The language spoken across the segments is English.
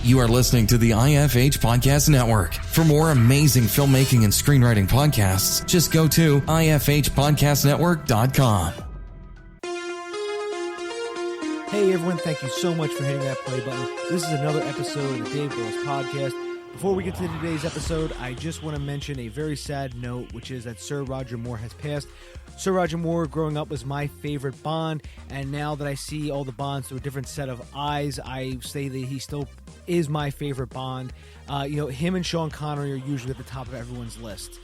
You are listening to the IFH Podcast Network. For more amazing filmmaking and screenwriting podcasts, just go to ifhpodcastnetwork.com. Hey everyone, thank you so much for hitting that play button. This is another episode of the Dave Willis Podcast. Before we get to today's episode, I just want to mention a very sad note, which is that Sir Roger Moore has passed. Sir Roger Moore, growing up, was my favorite Bond, and now that I see all the Bonds through a different set of eyes, I say that he still is my favorite Bond. Him and Sean Connery are usually at the top of everyone's list.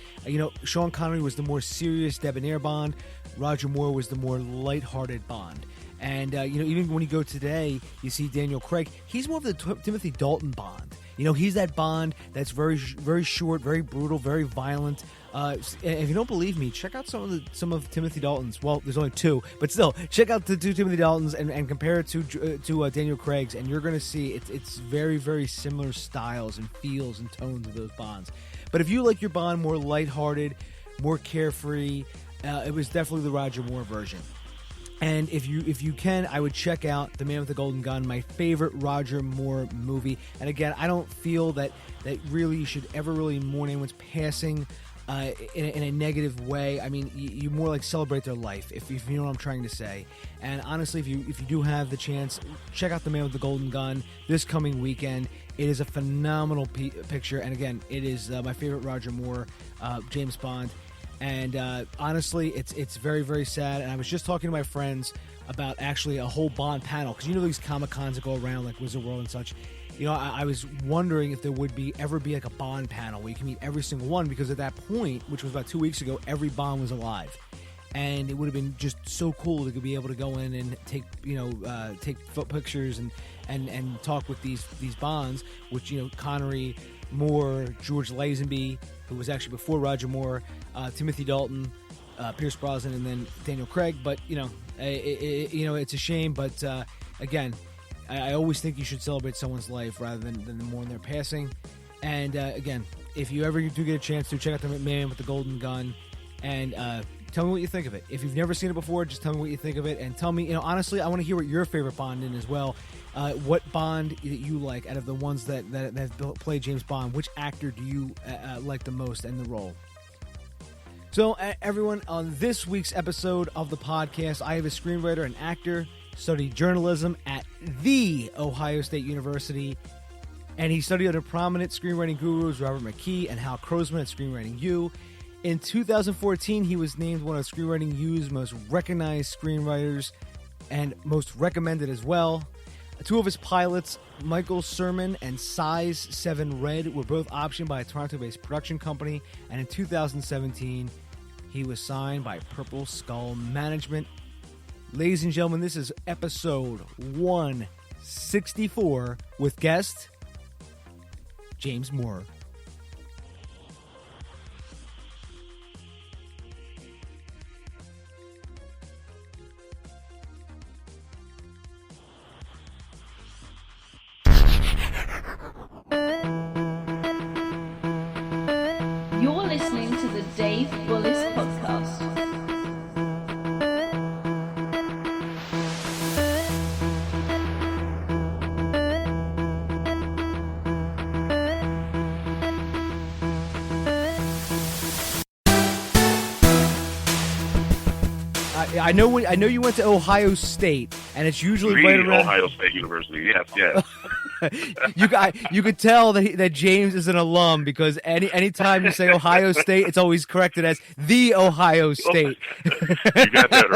Sean Connery was the more serious, debonair Bond. Roger Moore was the more lighthearted Bond. And, even when you go today, you see Daniel Craig, he's more of the Timothy Dalton Bond. He's that Bond that's very, very short, very brutal, very violent. If you don't believe me, check out some of Timothy Dalton's. Well, there's only two, but still, check out the two Timothy Daltons and compare it to Daniel Craig's, and you're going to see it's very, very similar styles and feels and tones of those Bonds. But if you like your Bond more lighthearted, more carefree, it was definitely the Roger Moore version. And if you can, I would check out The Man with the Golden Gun, my favorite Roger Moore movie. And again, I don't feel that really you should ever really mourn anyone's passing in a negative way. I mean, you more like celebrate their life, if you know what I'm trying to say. And honestly, if you do have the chance, check out The Man with the Golden Gun this coming weekend. It is a phenomenal picture. And again, it is my favorite Roger Moore, James Bond. And honestly, it's very, very sad. And I was just talking to my friends about actually a whole Bond panel. Because these Comic-Cons that go around, like Wizard World and such. I was wondering if there would ever be like a Bond panel where you can meet every single one. Because at that point, which was about 2 weeks ago, every Bond was alive. And it would have been just so cool to be able to go in and take pictures and talk with these Bonds, which, Connery, Moore, George Lazenby, who was actually before Roger Moore, Timothy Dalton, Pierce Brosnan, and then Daniel Craig. But it's a shame. But again, I always think you should celebrate someone's life rather than mourn their passing. And again, if you ever do get a chance to, check out The Man with the Golden Gun, and tell me what you think of it. If you've never seen it before, just tell me what you think of it, and tell me. Honestly, I want to hear what your favorite Bond is as well. What Bond that you like out of the ones that have played James Bond? Which actor do you like the most and the role? So, everyone, on this week's episode of the podcast, I have a screenwriter and actor, studied journalism at The Ohio State University, and he studied under prominent screenwriting gurus Robert McKee and Hal Croasmun at Screenwriting U. In 2014, he was named one of Screenwriting U's most recognized screenwriters and most recommended as well. Two of his pilots, Michael Sermon and Size 7 Red, were both optioned by a Toronto-based production company, and in 2017, he was signed by Purple Skull Management. Ladies and gentlemen, this is episode 164 with guest James Moore. You're listening to the Dave Willis Podcast. I know you went to Ohio State, and it's usually right around Ohio State University. Yes. You could tell that James is an alum, because anytime you say Ohio State, it's always corrected as the Ohio State. You got that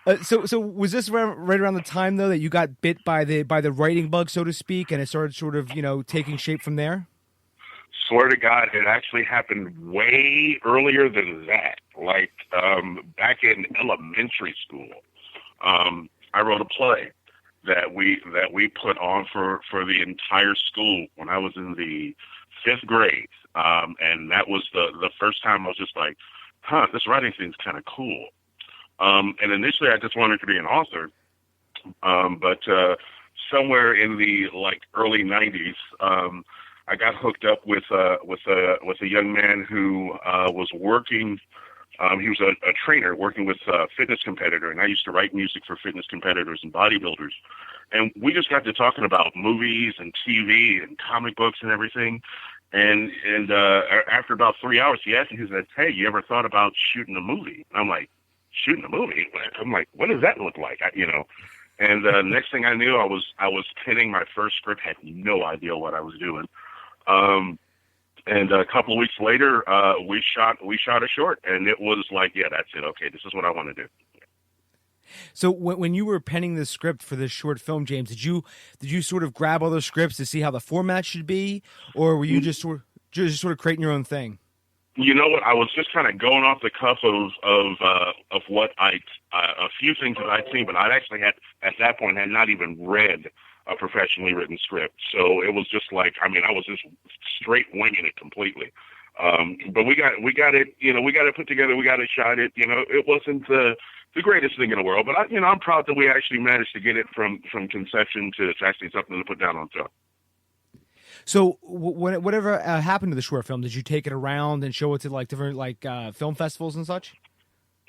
right. So was this right around the time though that you got bit by the writing bug, so to speak, and it started sort of taking shape from there? Swear to God, it actually happened way earlier than that. Like back in elementary school, I wrote a play that we put on for the entire school when I was in the 5th grade, and that was the first time I was just like, this writing thing's kind of cool. And initially, I just wanted to be an author, but somewhere in the early 90s, I got hooked up with a young man who was working He was a trainer working with a fitness competitor, and I used to write music for fitness competitors and bodybuilders. And we just got to talking about movies and TV and comic books and everything. And after about 3 hours, he asked me, he said, "Hey, you ever thought about shooting a movie?" I'm like, "Shooting a movie?" I'm like, "What does that look like?" And next thing I knew, I was penning my first script, had no idea what I was doing. And a couple of weeks later, we shot a short, and it was like, yeah, that's it. Okay, this is what I want to do. So when you were penning the script for this short film, James, did you sort of grab all those scripts to see how the format should be, or were you just sort of creating your own thing? You know what? I was just kind of going off the cuff of what a few things that I'd seen, but I actually had at that point had not even read a professionally written script. So it was just like, I was just straight winging it completely. But we got it, we got it put together, we got it shot. It wasn't the greatest thing in the world, but I'm proud that we actually managed to get it from conception to actually something to put down on film. So whatever happened to the short film, did you take it around and show it to different film festivals and such?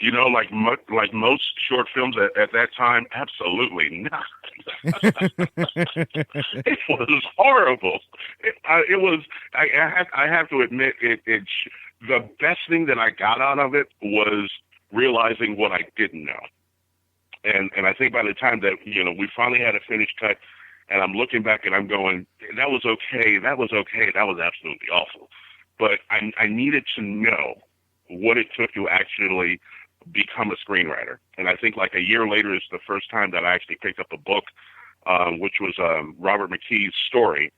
Like most short films at that time, absolutely not. It was horrible. It was. I have to admit, the best thing that I got out of it was realizing what I didn't know. And I think by the time that we finally had a finished cut, and I'm looking back and I'm going, that was okay. That was absolutely awful. But I needed to know what it took to actually become a screenwriter. And I think like a year later is the first time that I actually picked up a book, which was Robert McKee's Story.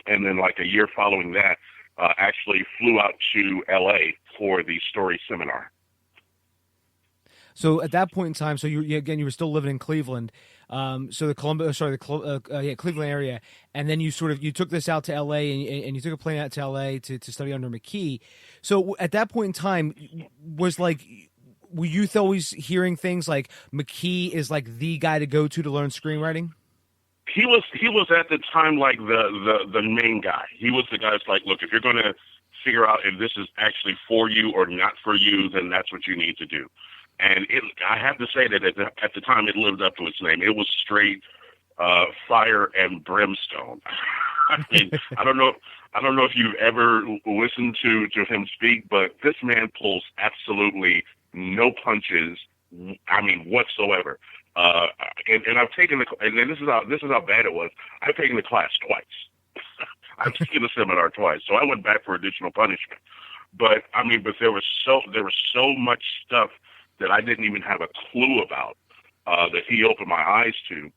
And then like a year following that, actually flew out to LA for the Story seminar. So at that point in time, so you were still living in Cleveland, so the Cleveland area, and then you took this out to L.A. and you took a plane out to L.A. to study under McKee. So at that point in time, were you always hearing things like McKee is like the guy to go to learn screenwriting? He was at the time like the main guy. He was the guy that's like, look, if you're going to figure out if this is actually for you or not for you, then that's what you need to do. And I have to say that at the time it lived up to its name. It was straight fire and brimstone. I don't know if you've ever listened to him speak, but this man pulls absolutely no punches. Whatsoever. And I've taken and this is how bad it was. I've taken the class twice. I've taken the seminar twice, so I went back for additional punishment. But there was so much stuff that I didn't even have a clue about, that he opened my eyes to.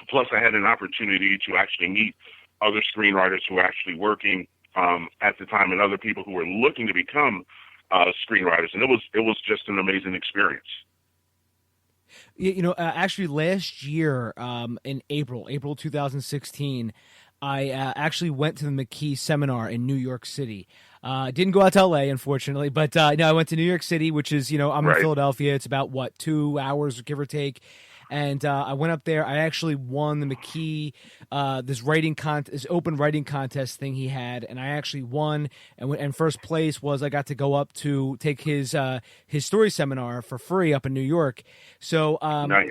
Plus, I had an opportunity to actually meet other screenwriters who were actually working at the time, and other people who were looking to become screenwriters, and it was just an amazing experience. Actually, last year in April 2016, I actually went to the McKee seminar in New York City. I didn't go out to L.A., unfortunately, but no, I went to New York City, which is, I'm in Philadelphia. It's about, 2 hours, give or take. And I went up there. I actually won the McKee, this open writing contest thing he had, and I actually won. And first place was I got to go up to take his story seminar for free up in New York. So nice.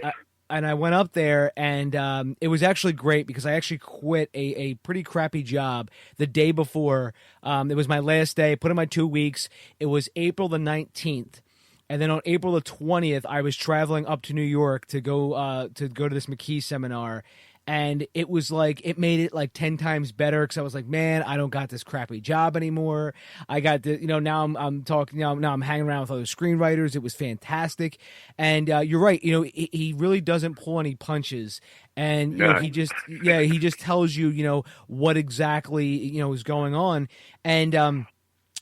And I went up there, and it was actually great because I actually quit a pretty crappy job the day before. It was my last day. Put in my 2 weeks. It was April the 19th. And then on April the 20th, I was traveling up to New York to go to this McKee seminar. And it was like, it made it like 10 times better because I was like, man, I don't got this crappy job anymore. I got the, now I'm talking, now I'm hanging around with other screenwriters. It was fantastic. And you're right. He really doesn't pull any punches. And he just tells you, what exactly, is going on. And,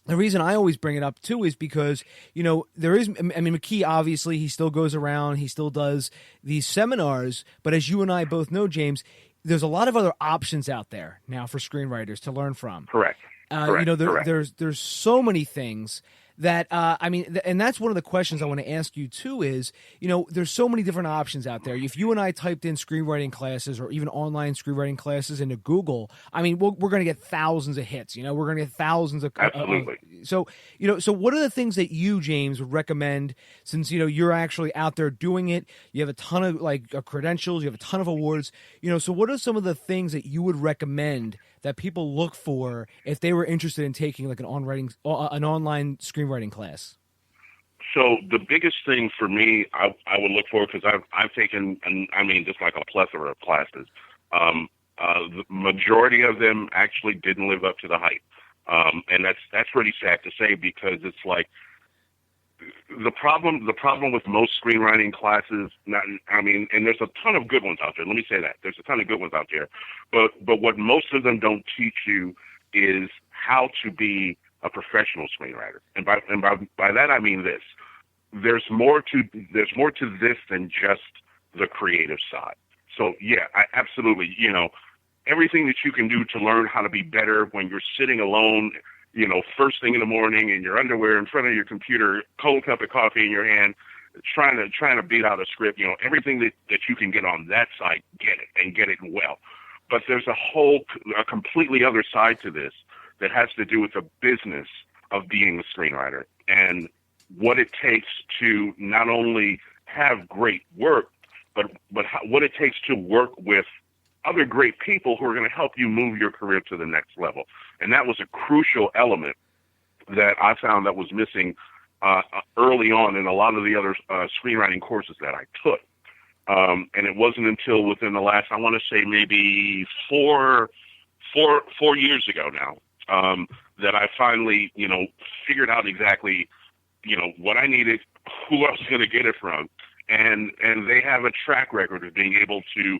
the reason I always bring it up, too, is because, there is, McKee, obviously, he still goes around, he still does these seminars, but as you and I both know, James, there's a lot of other options out there now for screenwriters to learn from. Correct. Correct. There's so many things that, I mean, and that's one of the questions I want to ask you too is, there's so many different options out there. If you and I typed in screenwriting classes or even online screenwriting classes into Google, I mean, we're going to get thousands of hits, we're going to get thousands of. Absolutely. So what are the things that you, James, would recommend since, you're actually out there doing it? You have a ton of credentials, you have a ton of awards, so what are some of the things that you would recommend that people look for if they were interested in taking like an online screenwriting class? So the biggest thing for me, I would look for, because I've taken, just like a plethora of classes. The majority of them actually didn't live up to the hype, and that's pretty sad to say, because it's like the problem with most screenwriting classes. And there's a ton of good ones out there. Let me say that there's a ton of good ones out there, but what most of them don't teach you is how to be a professional screenwriter. And by that I mean this: there's more to this than just the creative side. So yeah, I absolutely, everything that you can do to learn how to be better when you're sitting alone, first thing in the morning in your underwear in front of your computer, cold cup of coffee in your hand, trying to beat out a script, everything that you can get on that side, get it, and get it well. But there's a completely other side to this that has to do with the business of being a screenwriter and what it takes to not only have great work, but what it takes to work with other great people who are going to help you move your career to the next level. And that was a crucial element that I found that was missing early on in a lot of the other screenwriting courses that I took. And it wasn't until within the last, I want to say maybe four years ago now, that I finally, figured out exactly, what I needed, who I was going to get it from. And they have a track record of being able to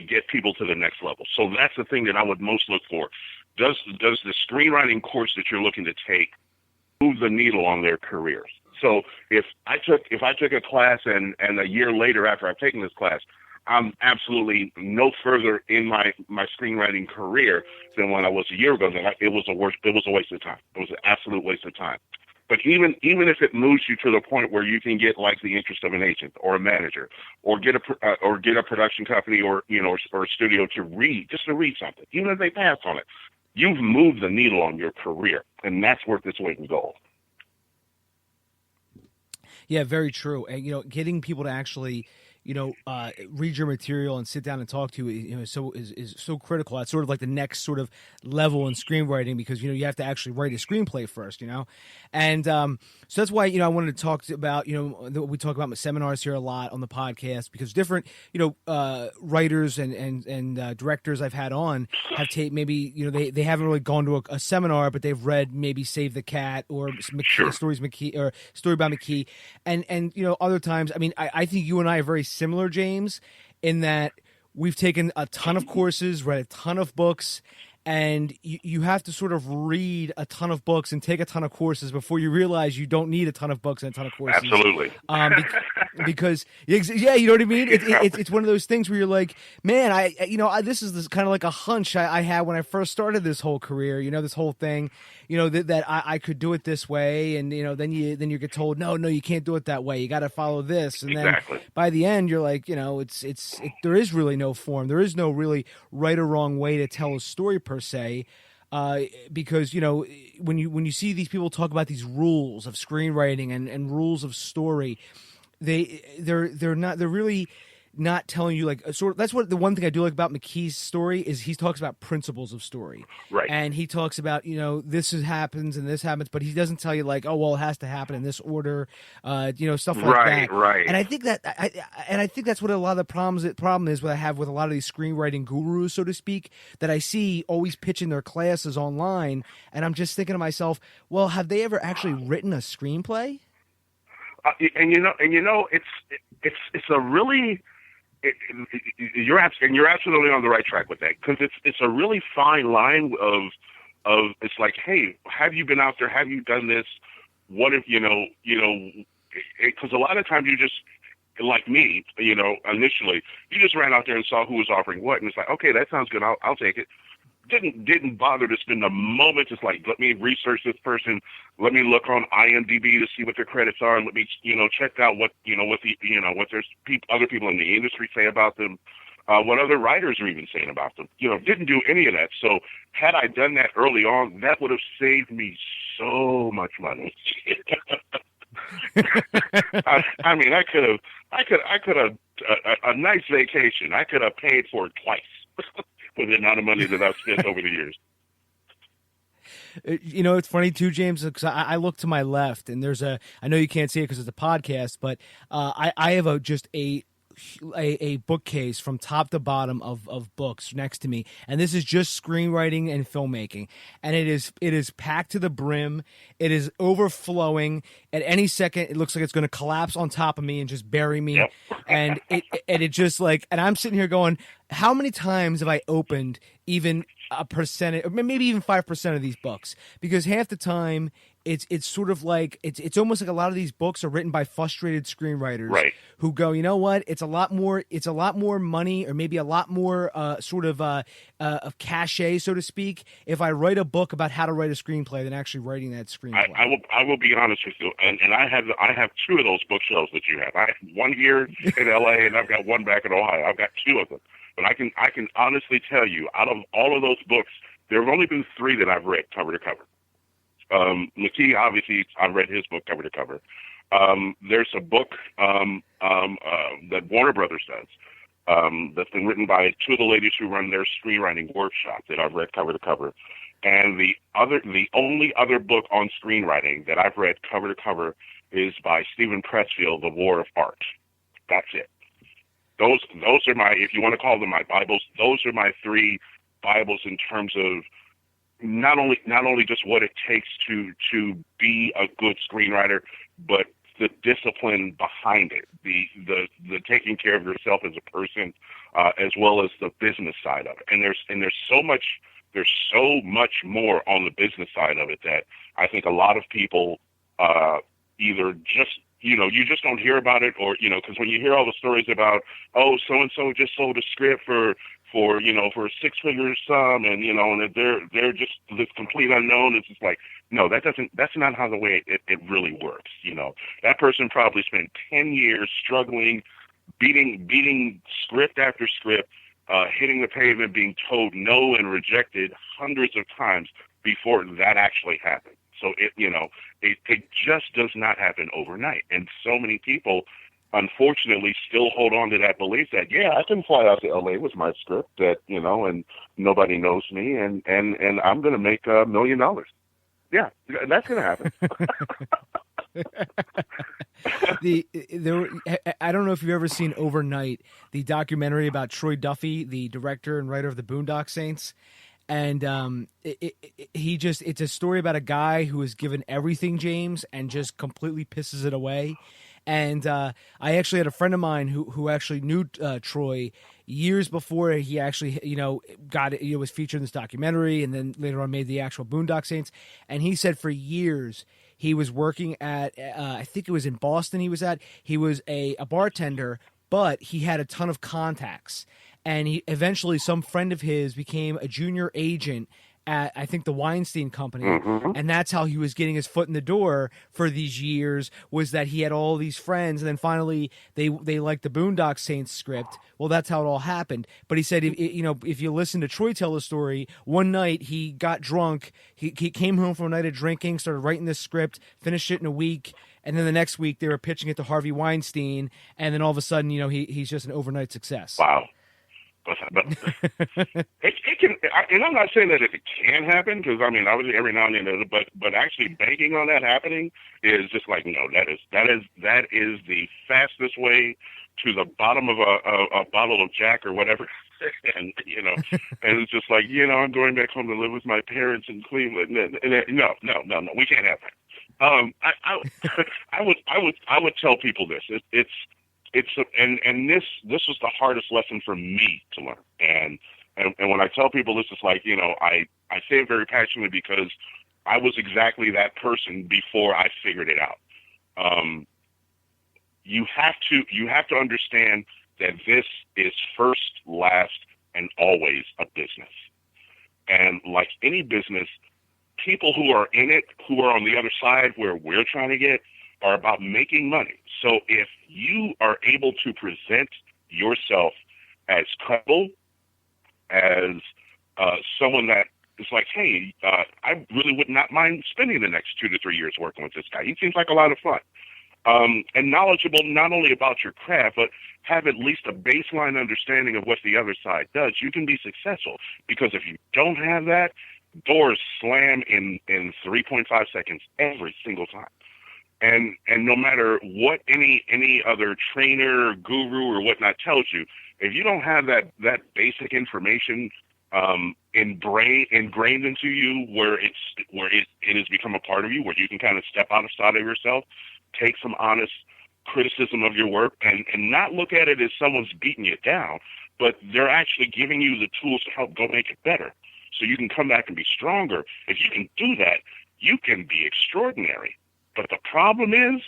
get people to the next level. So that's the thing that I would most look for. Does the screenwriting course that you're looking to take move the needle on their careers? So if I took a class and a year later after I've taken this class, I'm absolutely no further in my screenwriting career than when I was a year ago, then it was a waste of time. It was an absolute waste of time. But even if it moves you to the point where you can get like the interest of an agent or a manager, or get a production company or a studio to read something, even if they pass on it, you've moved the needle on your career, and that's worth its weight in gold. Yeah, very true. And getting people to actually read your material and sit down and talk to you, is so critical. That's sort of like the next sort of level in screenwriting, because you have to actually write a screenplay first, and so that's why I wanted to talk about we talk about my seminars here a lot on the podcast, because different writers and directors I've had on have maybe they haven't really gone to a seminar, but they've read maybe Save the Cat or Stories McKee or Story by McKee, and other times. I mean, I think you and I are very similar, James, in that we've taken a ton of courses, read a ton of books, and you have to sort of read a ton of books and take a ton of courses before you realize you don't need a ton of books and a ton of courses. Absolutely. Because yeah, you know what I mean? It's one of those things where you're like, man, this is kind of like a hunch I had when I first started this whole career, this whole thing, that I could do it this way. And, then you get told, no, you can't do it that way. You got to follow this. And exactly. Then by the end, you're like, there is really no form. There is no really right or wrong way to tell a story per se. Because when you see these people talk about these rules of screenwriting and rules of story, they're really not telling you that's what the one thing I do like about McKee's story is he talks about principles of story, right? And he talks about this happens and this happens, but he doesn't tell you it has to happen in this order, stuff like that. Right. And I think that's what a lot of the problem is what I have with a lot of these screenwriting gurus, so to speak, that I see always pitching their classes online, and I'm just thinking to myself, well, have they ever actually written a screenplay? It's a really. You're absolutely on the right track with that, because it's a really fine line of it's like, hey, have you been out there? Have you done this? What if because a lot of times you just, like me, initially you just ran out there and saw who was offering what, and it's like, okay, that sounds good, I'll take it. didn't bother to spend a moment just like, let me research this person, let me look on IMDb to see what their credits are, let me check out what what there's other people in the industry say about them, what other writers are even saying about them. Didn't do any of that. So had I done that early on, that would have saved me so much money. I mean, I could have a nice vacation. I could have paid for it twice with the amount of money that I've spent over the years. It's funny too, James, because I look to my left, and I know you can't see it because it's a podcast, but I have a bookcase from top to bottom of books next to me, and this is just screenwriting and filmmaking, and it is packed to the brim. It is overflowing. At any second, it looks like it's going to collapse on top of me and just bury me. Yep. And it just and I'm sitting here going, how many times have I opened even a percentage, or maybe even 5% of these books? Because half the time it's sort of like it's almost like a lot of these books are written by frustrated screenwriters, right, who go, you know what, it's a lot more money, or maybe a lot more of cachet, so to speak, if I write a book about how to write a screenplay than actually writing that screenplay. I will be honest with you, and I have two of those bookshelves that you have. I have one here in LA, and I've got one back in Ohio. I've got two of them. But I can honestly tell you, out of all of those books, there have only been 3 that I've read cover to cover. McKee, obviously, I've read his book cover to cover. There's a book that Warner Brothers does that's been written by 2 of the ladies who run their screenwriting workshop that I've read cover to cover. And the only other book on screenwriting that I've read cover to cover is by Stephen Pressfield, The War of Art. That's it. Those are my, if you want to call them my Bibles, those are my 3 Bibles in terms of not only just what it takes to be a good screenwriter, but the discipline behind it, the taking care of yourself as a person, as well as the business side of it. And there's so much more on the business side of it that I think a lot of people either just you just don't hear about it, or because when you hear all the stories about, oh, so and so just sold a script for a 6-figure sum, and and they're just this complete unknown. It's just like, no, that's not how the way it really works. That person probably spent 10 years struggling, beating script after script, hitting the pavement, being told no and rejected hundreds of times before that actually happened. So it just does not happen overnight. And so many people, unfortunately, still hold on to that belief that, yeah, I can fly out to LA with my script that, and nobody knows me, and I'm going to make $1 million. Yeah, that's going to happen. I don't know if you've ever seen Overnight, the documentary about Troy Duffy, the director and writer of the Boondock Saints. And it's a story about a guy who is given everything, James, and just completely pisses it away. And I actually had a friend of mine who actually knew Troy years before he actually was featured in this documentary, and then later on made the actual Boondock Saints. And he said for years he was working at I think it was in Boston. He was a bartender, but he had a ton of contacts. And he eventually, some friend of his became a junior agent at, I think, the Weinstein Company. Mm-hmm. And that's how he was getting his foot in the door for these years, was that he had all these friends. And then finally, they liked the Boondock Saints script. Well, that's how it all happened. But he said, if you listen to Troy tell the story, one night he got drunk. He came home from a night of drinking, started writing this script, finished it in a week. And then the next week, they were pitching it to Harvey Weinstein. And then all of a sudden, he's just an overnight success. Wow. But it can, and I'm not saying that it can happen, because obviously every now and then, but actually banking on that happening is just like, no, that is the fastest way to the bottom of a bottle of Jack or whatever, and and it's just like, I'm going back home to live with my parents in Cleveland, and no, we can't have that. I would tell people this. And this was the hardest lesson for me to learn. And when I tell people this, it's like, I say it very passionately because I was exactly that person before I figured it out. You have to understand that this is first, last, and always a business. And like any business, people who are in it, who are on the other side where we're trying to get, are about making money. So if you are able to present yourself as credible, as someone that is like, hey, I really would not mind spending the next 2 to 3 years working with this guy. He seems like a lot of fun. And knowledgeable not only about your craft, but have at least a baseline understanding of what the other side does, you can be successful. Because if you don't have that, doors slam in 3.5 seconds every single time. And no matter what any other trainer, guru, or whatnot tells you, if you don't have that basic information ingrained into you, where it has become a part of you, where you can kind of step outside of yourself, take some honest criticism of your work, and not look at it as someone's beating you down, but they're actually giving you the tools to help go make it better, so you can come back and be stronger. If you can do that, you can be extraordinary. But the problem is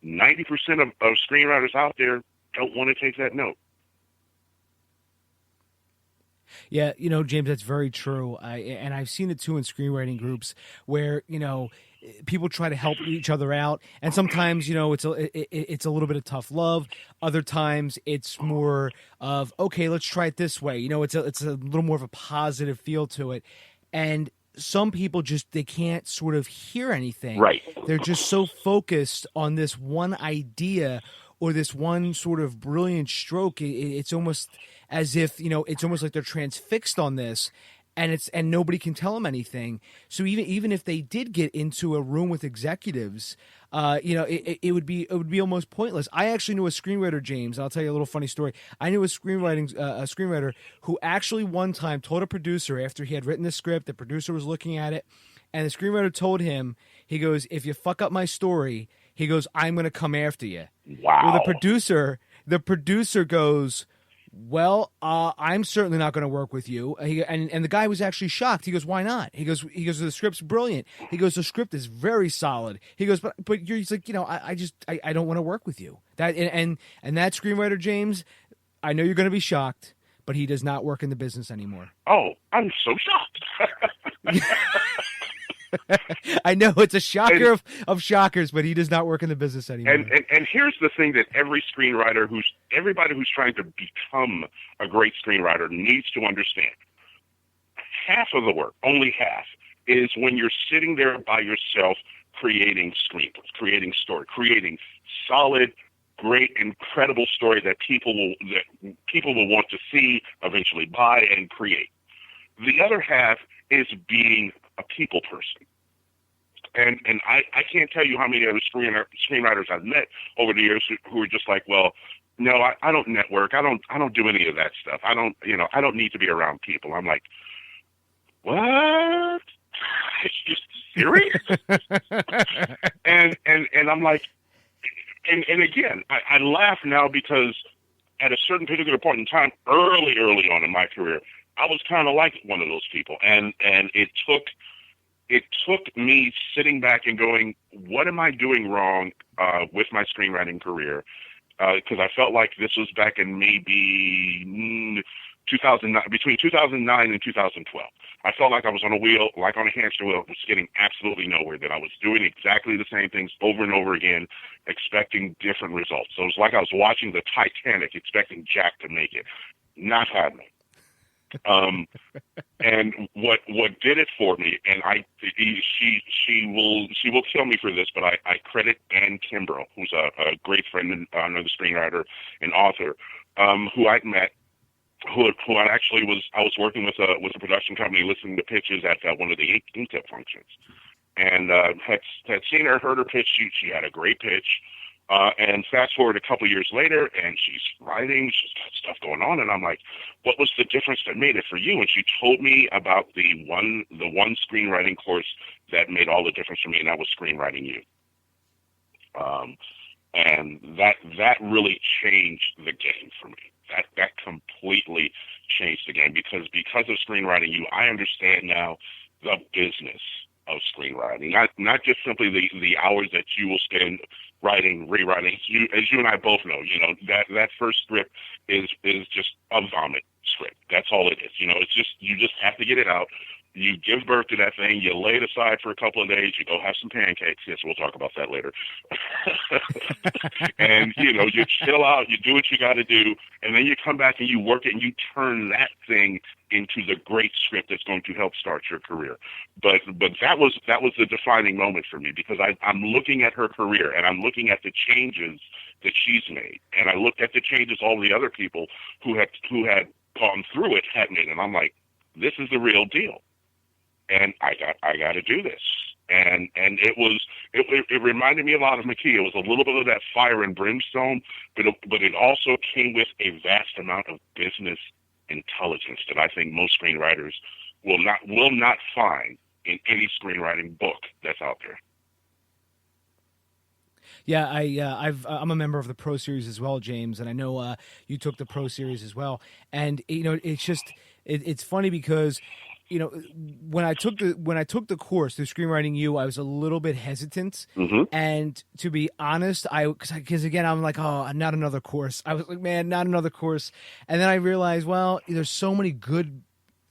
90% of screenwriters out there don't want to take that note. Yeah, James, that's very true. And I've seen it too in screenwriting groups where, people try to help each other out, and sometimes it's a little bit of tough love. Other times it's more of, okay, let's try it this way. It's a little more of a positive feel to it, and some people they can't sort of hear anything. Right. They're just so focused on this one idea or this one sort of brilliant stroke. It's almost as if it's almost like they're transfixed on this. And nobody can tell them anything. So even if they did get into a room with executives, it would be almost pointless. I actually knew a screenwriter, James. I'll tell you a little funny story. I knew a screenwriter who actually one time told a producer, after he had written the script, the producer was looking at it, and the screenwriter told him, he goes, "If you fuck up my story," he goes, "I'm going to come after you." Wow. Well, the producer goes, "Well, I'm certainly not going to work with you." And the guy was actually shocked. He goes, "Why not?" He goes, "The script's brilliant." He goes, "The script is very solid." He goes, but he's like, I don't want to work with you. That and that screenwriter, James, I know you're going to be shocked, but he does not work in the business anymore. Oh, I'm so shocked. I know it's a shocker of shockers, but he does not work in the business anymore. And here's the thing that every screenwriter everybody who's trying to become a great screenwriter needs to understand. Half of the work, only half, is when you're sitting there by yourself creating screenplays, creating story, creating solid, great, incredible story that people will want to see, eventually buy, and create. The other half is being a people person. And I can't tell you how many other screenwriters I've met over the years who are just like, well, no, I don't network. I don't do any of that stuff. I don't need to be around people. I'm like, what? It's just serious? and I'm like, and again, I laugh now because at a certain particular point in time, early on in my career, I was kind of like one of those people. And it took me sitting back and going, what am I doing wrong with my screenwriting career? Because I felt like this was back in maybe 2009, between 2009 and 2012. I felt like I was on a wheel, like on a hamster wheel, was getting absolutely nowhere, that I was doing exactly the same things over and over again, expecting different results. So it was like I was watching the Titanic, expecting Jack to make it. Not happening. And what did it for me, and she will kill me for this, but I credit Dan Kimbrough, who's a great friend and another screenwriter and author, who I'd met, who I actually was working with a production company, listening to pitches at one of the inkjet functions, and had seen her, heard her pitch. She had a great pitch. And fast forward a couple years later, and she's writing, she's got stuff going on, and I'm like, what was the difference that made it for you? And she told me about the one screenwriting course that made all the difference for me, and that was Screenwriting U. And that really changed the game for me. That completely changed the game, because of Screenwriting U, I understand now the business of screenwriting, not just simply the hours that you will spend writing, rewriting. As you and I both know, that first script is just a vomit script. That's all it is. It's just, you just have to get it out. You give birth to that thing, you lay it aside for a couple of days, you go have some pancakes. Yes, we'll talk about that later. And, you chill out, you do what you got to do, and then you come back and you work it and you turn that thing into the great script that's going to help start your career. But that was the defining moment for me, because I'm looking at her career and I'm looking at the changes that she's made. And I looked at the changes all the other people who had gone through it had made, and I'm like, this is the real deal. And I got to do this. And it reminded me a lot of McKee. It was a little bit of that fire and brimstone, but it also came with a vast amount of business intelligence that I think most screenwriters will not find in any screenwriting book that's out there. Yeah, I'm a member of the Pro Series as well, James, and I know you took the Pro Series as well. And it's funny because when I took the course through Screenwriting U, I was a little bit hesitant, and to be honest, because again I'm like, oh, not another course. I was like, man, not another course. And then I realized, well, there's so many good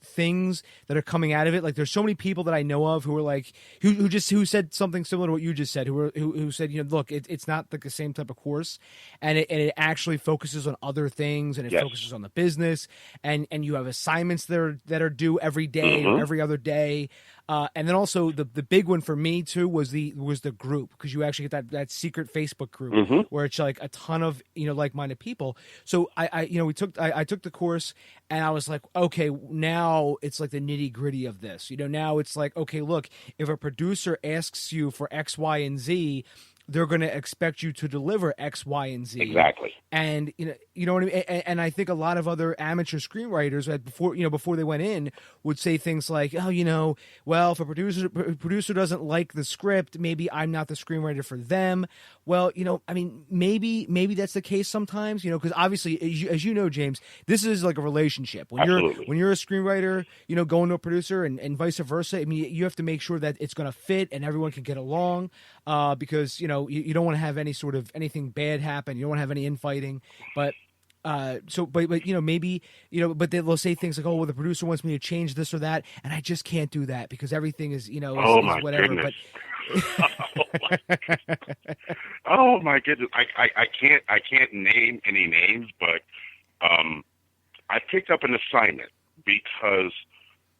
things that are coming out of it. Like, there's so many people that I know of who are like, who said something similar to what you just said, who said, look, it's not like the same type of course, and it actually focuses on other things, and it focuses on the business, and you have assignments that are due every day or every other day. And then also the big one for me too was the group, because you actually get that secret Facebook group where it's like a ton of like-minded people. So I took the course, and I was like, okay, now it's like the nitty-gritty of this. Now it's like, okay, look, if a producer asks you for X, Y, and Z, they're going to expect you to deliver X, Y, and Z. Exactly. And you know what I mean. And I think a lot of other amateur screenwriters before they went in would say things like, oh, well, if a producer doesn't like the script, maybe I'm not the screenwriter for them. Well, I mean, maybe that's the case sometimes. Because obviously, as you know, James, this is like a relationship. When you're a screenwriter, going to a producer and vice versa. I mean, you have to make sure that it's going to fit and everyone can get along. Because you don't want to have anything bad happen. You don't want to have any infighting. But maybe but they'll say things like, oh, well, the producer wants me to change this or that, and I just can't do that because everything is is whatever. Goodness. Oh my goodness! I can't name any names, but I picked up an assignment because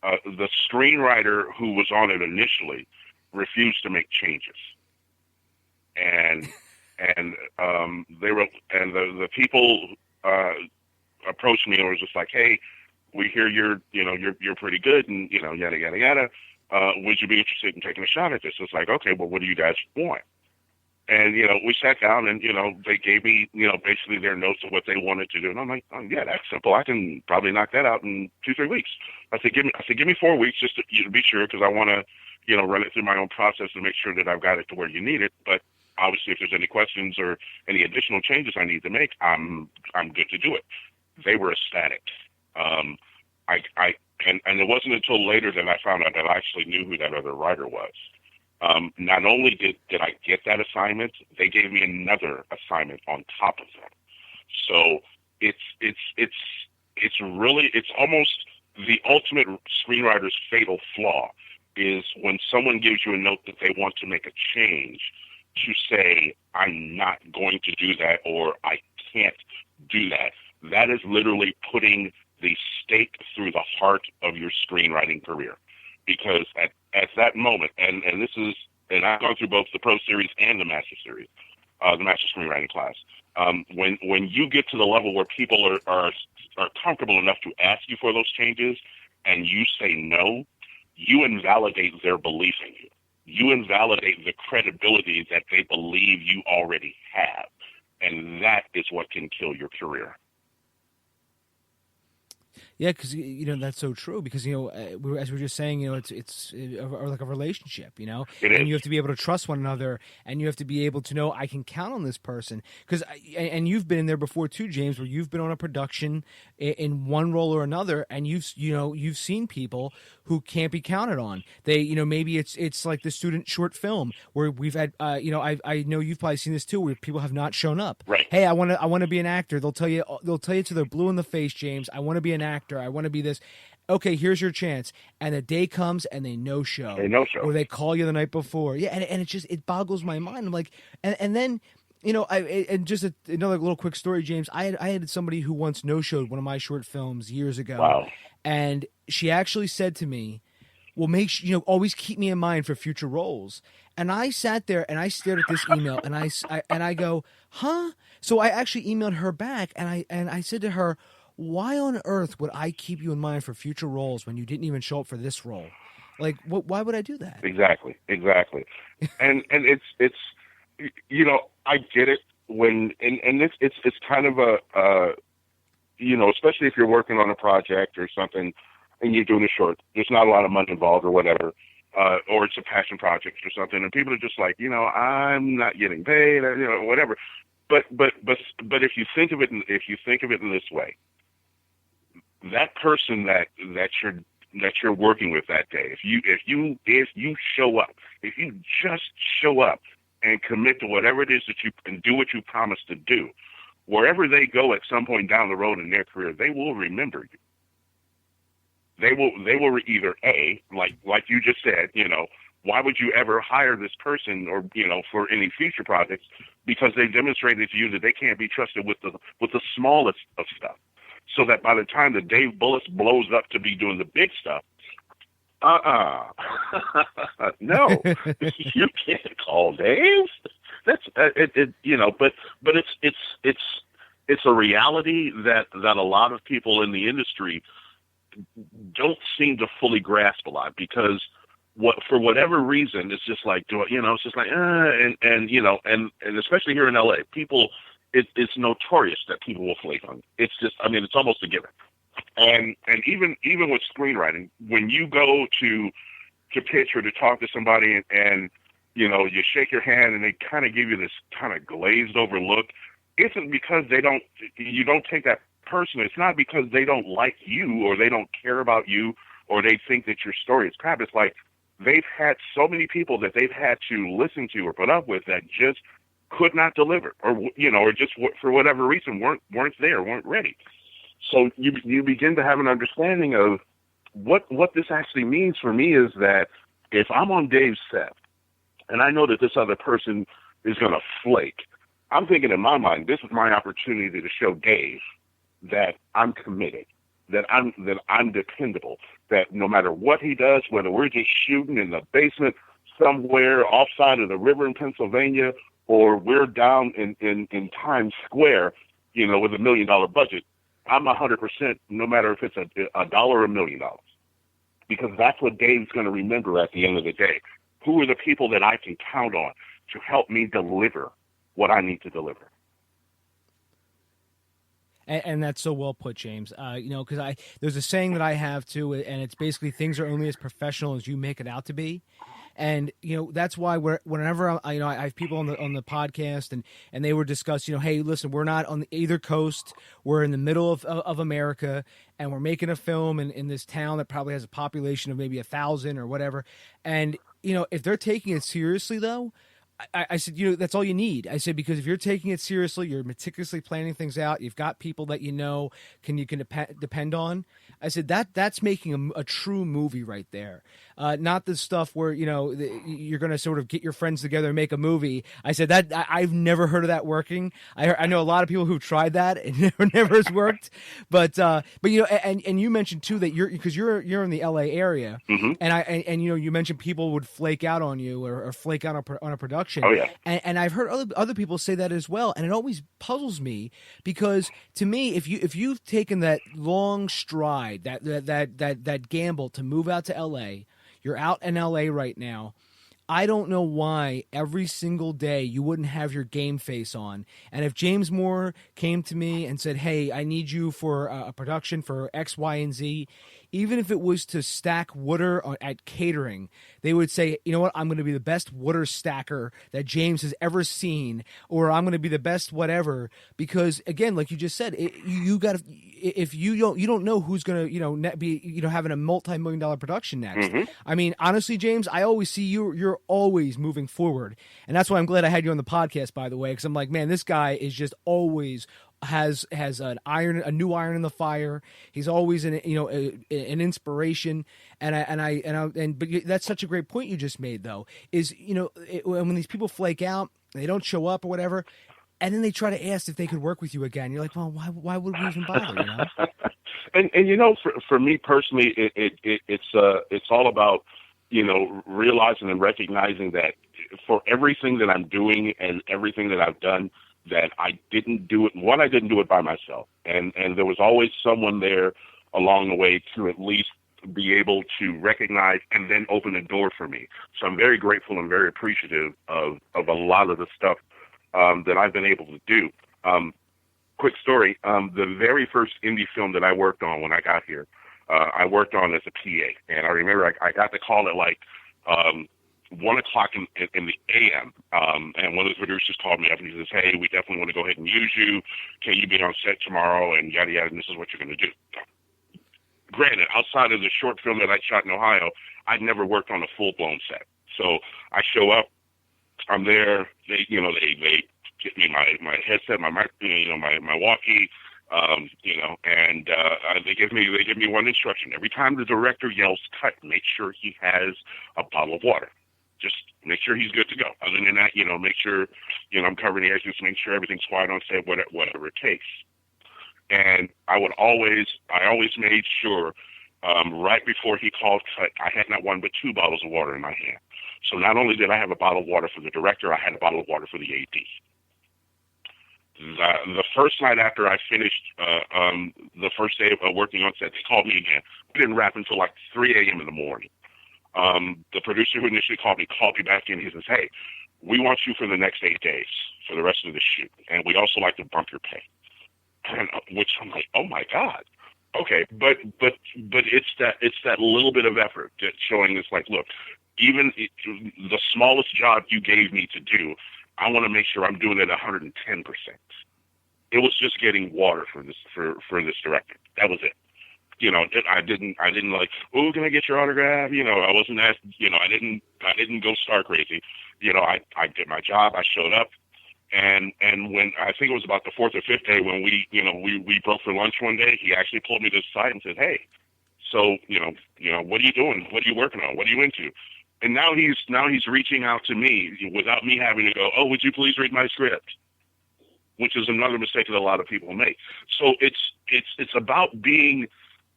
the screenwriter who was on it initially refused to make changes. And the people approached me and was just like, hey, we hear you're pretty good, and yada yada yada. Would you be interested in taking a shot at this? It's like, okay, well, what do you guys want? And we sat down, and they gave me basically their notes of what they wanted to do, and I'm like, oh, yeah, that's simple. I can probably knock that out in 2-3 weeks. I said, give me 4 weeks just to be sure, because I want to run it through my own process and make sure that I've got it to where you need it. But obviously, if there's any questions or any additional changes I need to make, I'm good to do it. They were ecstatic. And it wasn't until later that I found out that I actually knew who that other writer was. Not only did I get that assignment, they gave me another assignment on top of that. So it's almost the ultimate screenwriter's fatal flaw is when someone gives you a note that they want to make a change, to say, I'm not going to do that, or I can't do that. That is literally putting the stake through the heart of your screenwriting career. Because at that moment, and I've gone through both the Pro Series and the Master Series, the Master Screenwriting class. When you get to the level where people are comfortable enough to ask you for those changes, and you say no, you invalidate their belief in you. You invalidate the credibility that they believe you already have. And that is what can kill your career. Yeah, because that's so true. Because as we were just saying, it's like a relationship. And you have to be able to trust one another, and you have to be able to know I can count on this person. And you've been in there before too, James, where you've been on a production in one role or another, and you've seen people who can't be counted on. They maybe it's like the student short film where we've had I know you've probably seen this too, where people have not shown up. Right. Hey, I want to be an actor. They'll tell you till they're blue in the face, James. I want to be an actor. I want to be this. okay, here's your chance. And the day comes and they no-show. They no-show. Or they call you the night before. Yeah, and it boggles my mind. I'm like, and then, another little quick story, James. I had somebody who once no-showed one of my short films years ago. Wow. And she actually said to me, well, always keep me in mind for future roles. And I sat there and I stared at this email and I go, huh? So I actually emailed her back and I said to her, why on earth would I keep you in mind for future roles when you didn't even show up for this role? Like, why would I do that? Exactly. and it's I get it when and it's kind of a especially if you're working on a project or something and you're doing a short, there's not a lot of money involved or whatever, or it's a passion project or something, and people are just like, I'm not getting paid, whatever. But if you think of it in this way, that person that you're working with that day, if you show up, if you just show up and commit to whatever it is that you can do what you promised to do, wherever they go at some point down the road in their career, they will remember you. They will either like you just said, why would you ever hire this person or for any future projects? Because they demonstrated to you that they can't be trusted with the smallest of stuff. So that by the time that Dave Bullis blows up to be doing the big stuff, no, you can't call Dave. That's but it's a reality that a lot of people in the industry don't seem to fully grasp a lot, because for whatever reason, it's just like, it's just like, and especially here in LA, people, it's notorious that people will flake on you. It's just, it's almost a given. And even with screenwriting, when you go to pitch or to talk to somebody and you shake your hand and they kind of give you this kind of glazed over look, isn't because you don't take that personal. It's not because they don't like you or they don't care about you or they think that your story is crap. It's like they've had so many people that they've had to listen to or put up with that just could not deliver, or just for whatever reason weren't ready. So you begin to have an understanding of what this actually means for me is that if I'm on Dave's set and I know that this other person is going to flake, I'm thinking in my mind, this is my opportunity to show Dave that I'm committed, that I'm dependable, that no matter what he does, whether we're just shooting in the basement somewhere offside of the river in Pennsylvania or we're down in Times Square, with $1 million budget, I'm 100%, no matter if it's a dollar or $1 million, because that's what Dave's going to remember at the end of the day. Who are the people that I can count on to help me deliver what I need to deliver? And that's so well put, James. Because there's a saying that I have too, and it's basically things are only as professional as you make it out to be. And that's why whenever I have people on the podcast and they were discussing, hey, listen, we're not on either coast, we're in the middle of America, and we're making a film in this town that probably has a population of maybe 1,000 or whatever. And if they're taking it seriously though, I said, that's all you need. I said, because if you're taking it seriously, you're meticulously planning things out, you've got people that you can depend on. I said, that's making a true movie right there. Not the stuff where, you're going to sort of get your friends together and make a movie. I said that I've never heard of that working. I know a lot of people who've tried that and never has worked. But and you mentioned too that you're in the LA area, mm-hmm. and you mentioned people would flake out on you or flake out on a production. Oh yeah. And I've heard other people say that as well, and it always puzzles me because to me, if you've taken that long stride, that gamble to move out to LA, you're out in LA right now. I don't know why every single day you wouldn't have your game face on. And if James Moore came to me and said, hey, I need you for a production for X, Y, and Z, even if it was to stack water at catering, they would say, you know what, I'm going to be the best water stacker that James has ever seen, or I'm going to be the best whatever. Because again, like you just said, you got to, if you don't know who's going to be having a multi-million-dollar production next. Mm-hmm. I mean, honestly, James, I always see you're always moving forward, and that's why I'm glad I had you on the podcast. By the way, because I'm like, man, this guy is just always has a new iron in the fire. He's always an inspiration. But that's such a great point you just made, though, is, when these people flake out, they don't show up or whatever, and then they try to ask if they could work with you again. You're like, well, why would we even bother? And for me personally, it's all about, realizing and recognizing that for everything that I'm doing and everything that I've done, that I didn't do it. One, I didn't do it by myself, and there was always someone there along the way to at least be able to recognize and then open a door for me. So I'm very grateful and very appreciative of a lot of the stuff that I've been able to do. Quick story, the very first indie film that I worked on when I got here, I worked on as a PA. And I remember I got the call at 1 o'clock in the a.m. And one of the producers called me up and he says, hey, we definitely want to go ahead and use you. Can you be on set tomorrow? And yada, yada, and this is what you're going to do. Granted, outside of the short film that I shot in Ohio, I'd never worked on a full-blown set. So I show up, I'm there, they get me my headset, my mic, my walkie, and they give me one instruction. Every time the director yells cut, make sure he has a bottle of water. Just make sure he's good to go. Other than that, make sure, I'm covering the edges, make sure everything's quiet on set, whatever it takes. And I always made sure, right before he called cut, I had not one but 2 bottles of water in my hand. So not only did I have a bottle of water for the director, I had a bottle of water for the AD. The first night after I finished the first day of working on set, they called me again. We didn't wrap until 3 a.m. in the morning. The producer who initially called me back in. He says, hey, we want you for the next 8 days for the rest of the shoot, and we'd also like to bump your pay. And, which I'm like, oh my God. Okay, but it's that little bit of effort that's showing us look, even the smallest job you gave me to do, I want to make sure I'm doing it 110%. It was just getting water for this director. That was it. I didn't oh, can I get your autograph? I wasn't asked, I didn't go star crazy. I did my job. I showed up. And when I think it was about the 4th or 5th day when we broke for lunch one day, he actually pulled me to the side and said, hey, so, what are you doing? What are you working on? What are you into? And now he's reaching out to me without me having to go, oh, would you please read my script? Which is another mistake that a lot of people make. So it's about being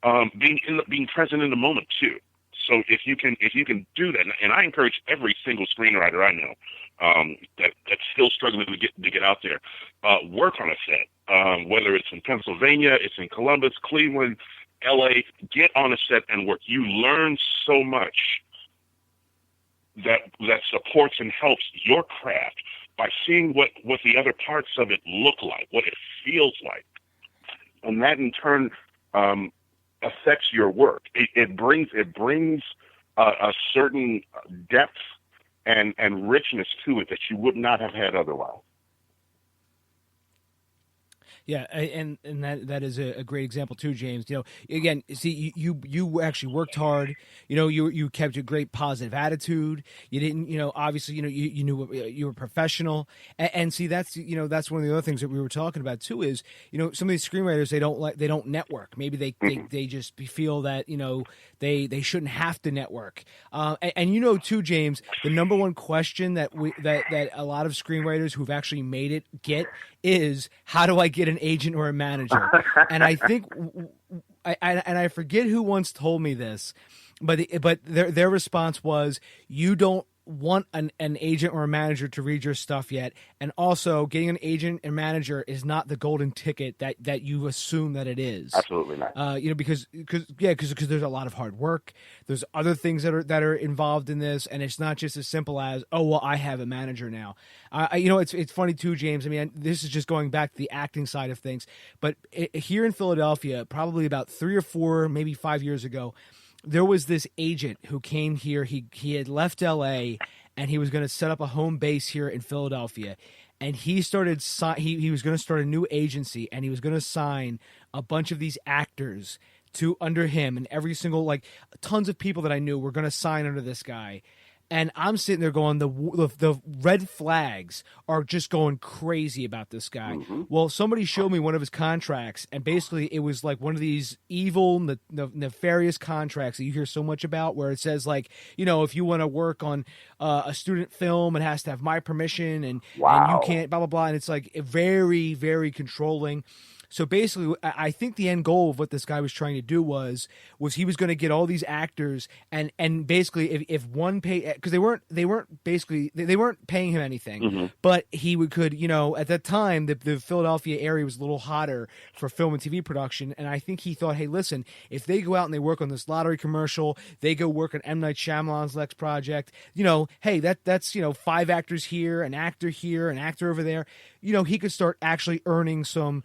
present in the moment too. So if you can do that, and I encourage every single screenwriter I know that's still struggling to get out there, work on a set. Whether it's in Pennsylvania, it's in Columbus, Cleveland, LA, get on a set and work. You learn so much that supports and helps your craft by seeing what the other parts of it look like, what it feels like. And that in turn affects your work. It brings a certain depth and richness to it that you would not have had otherwise. Yeah, and that is a great example too, James. Again, see, you actually worked hard. You kept a great positive attitude. You didn't, obviously, you knew you were professional. And see, that's one of the other things that we were talking about too. Is some of these screenwriters they don't network. Maybe they just feel that they shouldn't have to network. And too, James, the number one question that a lot of screenwriters who've actually made it get is, how do I get an agent or a manager? And I think, I forget who once told me this, but their response was, you don't want an agent or a manager to read your stuff yet, and also getting an agent and manager is not the golden ticket that you assume that it is. Absolutely not. Because there's a lot of hard work. There's other things that are involved in this, and it's not just as simple as, oh well, I have a manager now. It's funny too, James. I mean, this is just going back to the acting side of things, but here in Philadelphia, probably about 3 or 4, maybe 5 years ago, there was this agent who came here. He had left LA and he was going to set up a home base here in Philadelphia. And he started he was going to start a new agency, and he was going to sign a bunch of these actors to under him, and every single tons of people that I knew were going to sign under this guy. And I'm sitting there going, the red flags are just going crazy about this guy. Mm-hmm. Well, somebody showed me one of his contracts, and basically it was like one of these evil, nefarious contracts that you hear so much about, where it says, like, if you want to work on a student film, it has to have my permission, and you can't, blah, blah, blah. And it's like very, very controlling. So basically, I think the end goal of what this guy was trying to do was he was going to get all these actors, and basically if one pay, because they weren't paying him anything, Mm-hmm. but he could at that time the Philadelphia area was a little hotter for film and TV production, and I think he thought, hey, listen, if they go out and they work on this lottery commercial, they go work on M. Night Shyamalan's next project, hey, that's 5 actors here, an actor over there, he could start actually earning some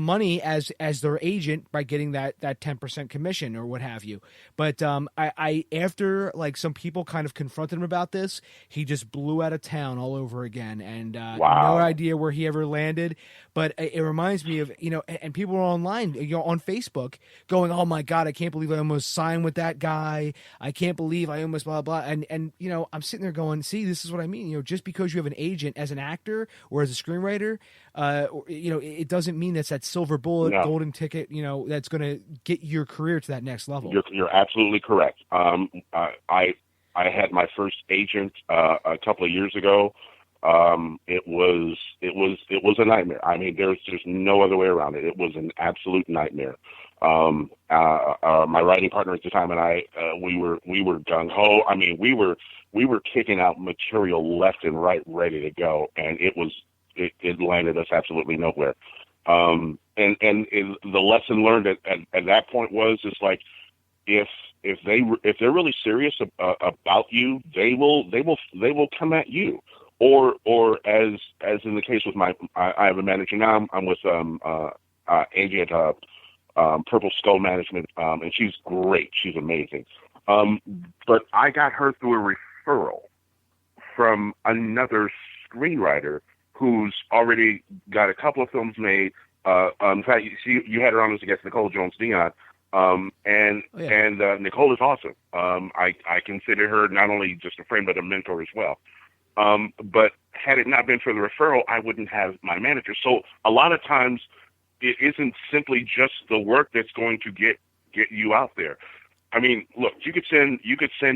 money as their agent by getting that 10% commission or what have you. But I after like some people kind of confronted him about this, he just blew out of town all over again, and no idea where he ever landed. But it reminds me of and people are online, on Facebook, going, "Oh my God, I can't believe I almost signed with that guy. I can't believe I almost blah blah." And I'm sitting there going, "See, this is what I mean. Just because you have an agent as an actor or as a screenwriter, it doesn't mean that's that silver bullet, golden ticket, that's going to get your career to that next level." You're absolutely correct. I had my first agent a couple of years ago. It was a nightmare. I mean, there's just no other way around it. It was an absolute nightmare. My writing partner at the time and I, we were gung ho. I mean, we were kicking out material left and right, ready to go, and it landed us absolutely nowhere. And the lesson learned at that point was, it's like, if they're really serious about you, they will come at you. Or as in the case with I have a manager now. I'm with Angie at Purple Skull Management, and she's great. She's amazing. But I got her through a referral from another screenwriter who's already got a couple of films made. In fact, you had her on as a guest, Nicole Jones-Dion. And Nicole is awesome. I consider her not only just a friend, but a mentor as well. But had it not been for the referral, I wouldn't have my manager. So a lot of times it isn't simply just the work that's going to get you out there. I mean, look, you could send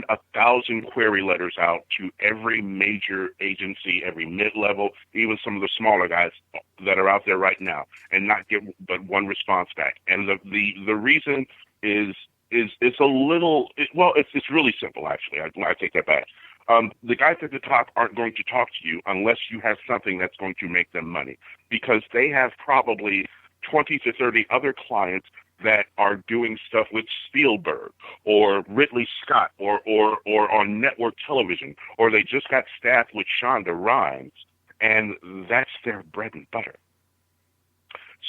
1,000 query letters out to every major agency, every mid-level, even some of the smaller guys that are out there right now, and not get but one response back. And the reason is it's a little, it's really simple, actually. I take that back. The guys at the top aren't going to talk to you unless you have something that's going to make them money, because they have probably 20 to 30 other clients that are doing stuff with Spielberg or Ridley Scott or on network television, or they just got staffed with Shonda Rhimes, and that's their bread and butter.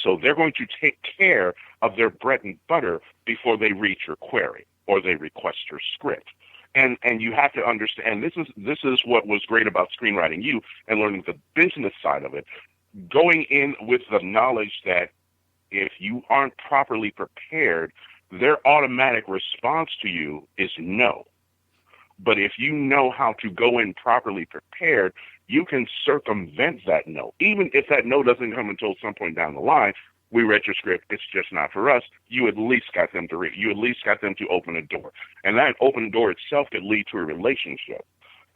So they're going to take care of their bread and butter before they read your query or they request your script. And you have to understand, this is what was great about Screenwriting U and learning the business side of it, going in with the knowledge that if you aren't properly prepared, their automatic response to you is no. But if you know how to go in properly prepared, you can circumvent that no. Even if that no doesn't come until some point down the line, we read your script, it's just not for us, you at least got them to read. You at least got them to open a door. And that open door itself could lead to a relationship.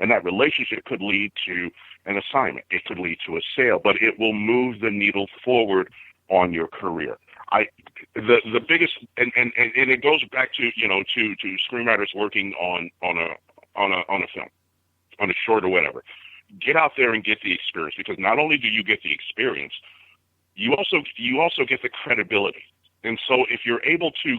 And that relationship could lead to an assignment. It could lead to a sale, but it will move the needle forward on your career. The biggest, and it goes back to screenwriters working on a film, on a short or whatever. Get out there and get the experience, because not only do you get the experience, you also get the credibility. And so if you're able to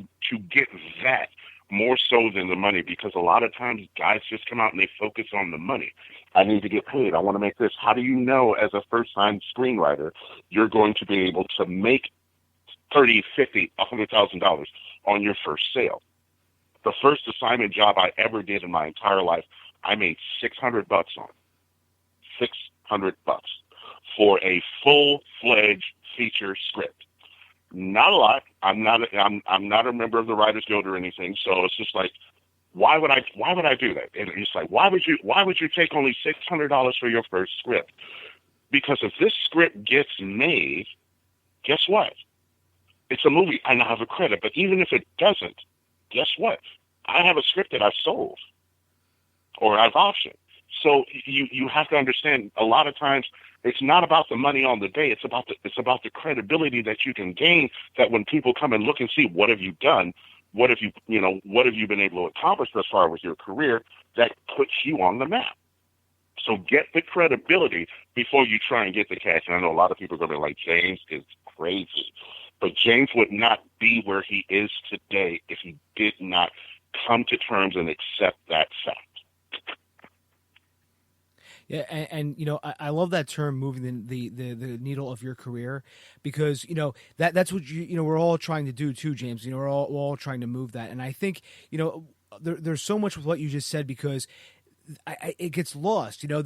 get that more so than the money, because a lot of times guys just come out and they focus on the money. I need to get paid. I want to make this. How do you know as a first-time screenwriter you're going to be able to make $30,000, $50,000, $100,000 on your first sale? The first assignment job I ever did in my entire life, I made $600 on. $600 for a full-fledged feature script. Not a lot. I'm not a member of the Writers Guild or anything, so it's just like, Why would I do that? And he's like, why would you take only $600 for your first script? Because if this script gets made, guess what? It's a movie. I now have a credit. But even if it doesn't, guess what? I have a script that I've sold or I've optioned. So you have to understand, a lot of times it's not about the money on the day. It's about the credibility that you can gain, that when people come and look and see, what have you done? What have you been able to accomplish thus far with your career, that puts you on the map. So get the credibility before you try and get the cash. And I know a lot of people are going to be like, James is crazy. But James would not be where he is today if he did not come to terms and accept that fact. Yeah, and you know, I love that term, moving the needle of your career, because you know that's what we're all trying to do too, James. You know, we're all trying to move that, and I think there's so much with what you just said, because it gets lost. You know,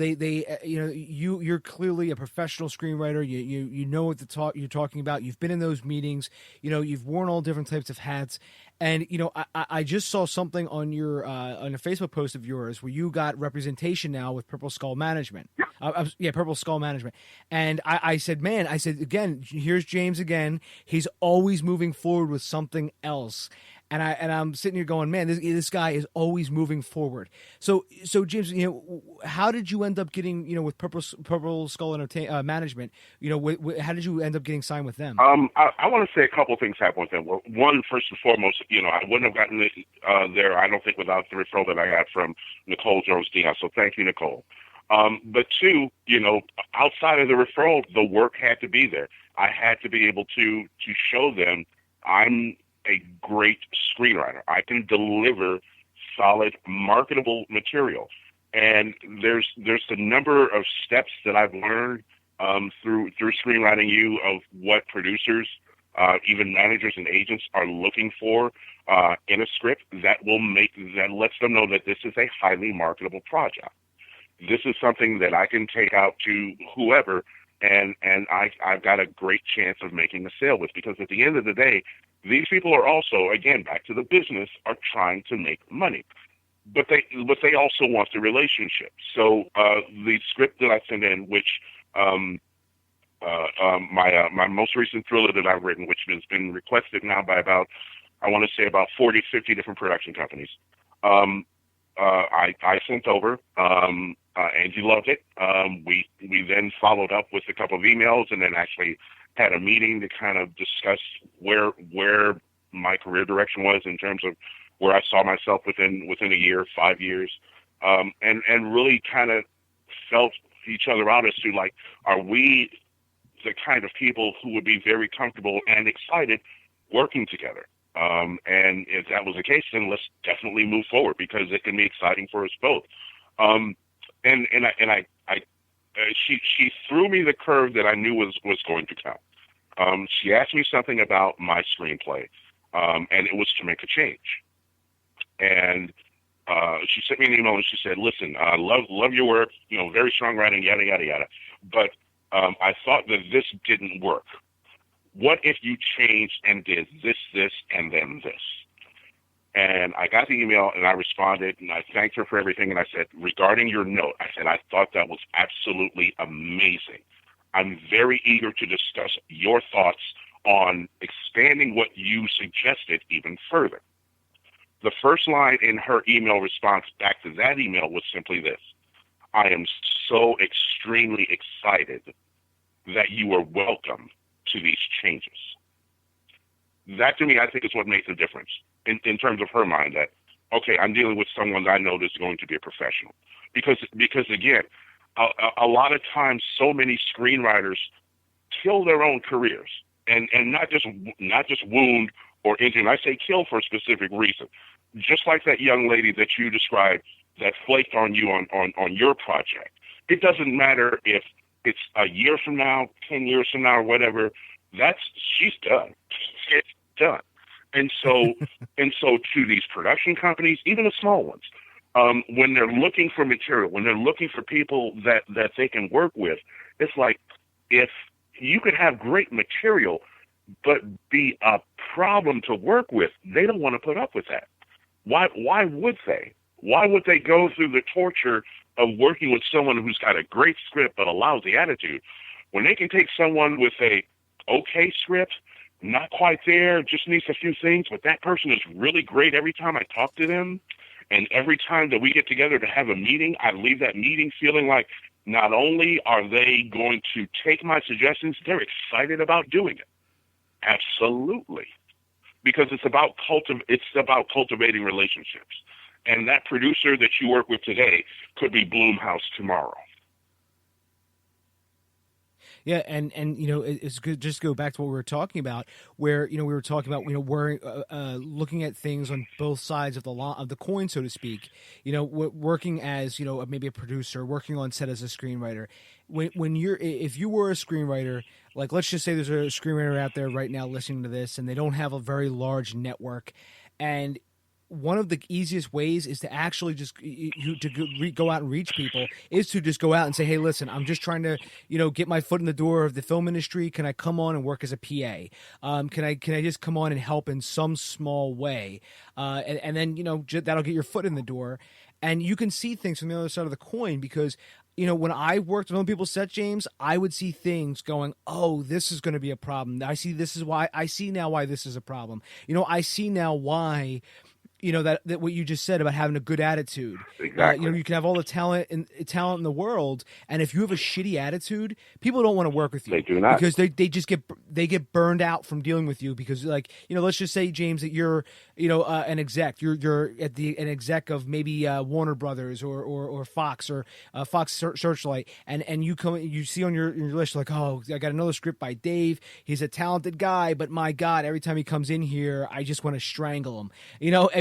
you're clearly a professional screenwriter. You know what you're talking about. You've been in those meetings. You know, you've worn all different types of hats. And you know, I just saw something on your on a Facebook post of yours where you got representation now with Purple Skull Management. Purple Skull Management. And I said, again, here's James again. He's always moving forward with something else. And I'm sitting here going, man, this guy is always moving forward. So James, you know, how did you end up getting, you know, with Purple Skull Management? You know, how did you end up getting signed with them? I want to say a couple of things happened with them. Well, one, first and foremost, you know, I wouldn't have gotten there, I don't think, without the referral that I got from Nicole Jones-Dion. So thank you, Nicole. But two, you know, outside of the referral, the work had to be there. I had to be able to show them I'm a great screenwriter. I can deliver solid, marketable material. And there's a number of steps that I've learned through Screenwriting U of what producers, even managers and agents are looking for in a script that lets them know that this is a highly marketable project. This is something that I can take out to whoever, and I've got a great chance of making a sale with, because at the end of the day, these people are also, again, back to the business, are trying to make money. But they also want the relationship. So the script that I sent in, which my most recent thriller that I've written, which has been requested now by about 40, 50 different production companies, I sent over. Angie loved it. We then followed up with a couple of emails, and then actually had a meeting to kind of discuss where my career direction was in terms of where I saw myself within a year, 5 years, and really kind of felt each other out as to, like, are we the kind of people who would be very comfortable and excited working together? And if that was the case, then let's definitely move forward, because it can be exciting for us both. She threw me the curve that I knew was going to come. She asked me something about my screenplay, and it was to make a change. And she sent me an email and she said, "Listen, love your work, you know, very strong writing, yada yada yada. But I thought that this didn't work. What if you changed and did this, and then this?" And I got the email and I responded and I thanked her for everything. And I said, regarding your note, I said, I thought that was absolutely amazing. I'm very eager to discuss your thoughts on expanding what you suggested even further. The first line in her email response back to that email was simply this: I am so extremely excited that you are welcome to these changes. That, to me, I think is what makes a difference in terms of her mind, that, okay, I'm dealing with someone that I know that's going to be a professional. Because again, a lot of times so many screenwriters kill their own careers, and not just wound or injure. And I say kill for a specific reason. Just like that young lady that you described that flaked on you on your project. It doesn't matter if it's a year from now, 10 years from now, or whatever. She's done. It's done. And so to these production companies, even the small ones, when they're looking for material, when they're looking for people that they can work with, it's like, if you could have great material but be a problem to work with, they don't want to put up with that. Why would they? Why would they go through the torture of working with someone who's got a great script but a lousy attitude when they can take someone with a okay script, not quite there, just needs a few things, but that person is really great every time I talk to them, and every time that we get together to have a meeting, I leave that meeting feeling like not only are they going to take my suggestions, they're excited about doing it. Absolutely. Because it's about cultivating relationships. And that producer that you work with today could be Blumhouse tomorrow. Yeah, and it's good. Just go back to what we were talking about, where we were talking about we're looking at things on both sides of the coin, so to speak. Working as maybe a producer, working on set as a screenwriter. If you were a screenwriter, like let's just say there's a screenwriter out there right now listening to this, and they don't have a very large network, and one of the easiest ways is to actually just go out and reach people is to just go out and say, hey, listen, I'm just trying to, get my foot in the door of the film industry. Can I come on and work as a PA? Can I just come on and help in some small way? And then, that'll get your foot in the door. And you can see things from the other side of the coin because, when I worked on other people's set, James, I would see things going, oh, this is going to be a problem. I see now why this is a problem. I see now why that what you just said about having a good attitude. Exactly. You can have all the talent in the world, and if you have a shitty attitude, people don't want to work with you. They do not, because they just get burned out from dealing with you. Because let's just say, James, that you're an exec. You're an exec of maybe Warner Brothers or Fox or Fox Searchlight, and you see on your list like, oh, I got another script by Dave. He's a talented guy, but my God, every time he comes in here, I just want to strangle him.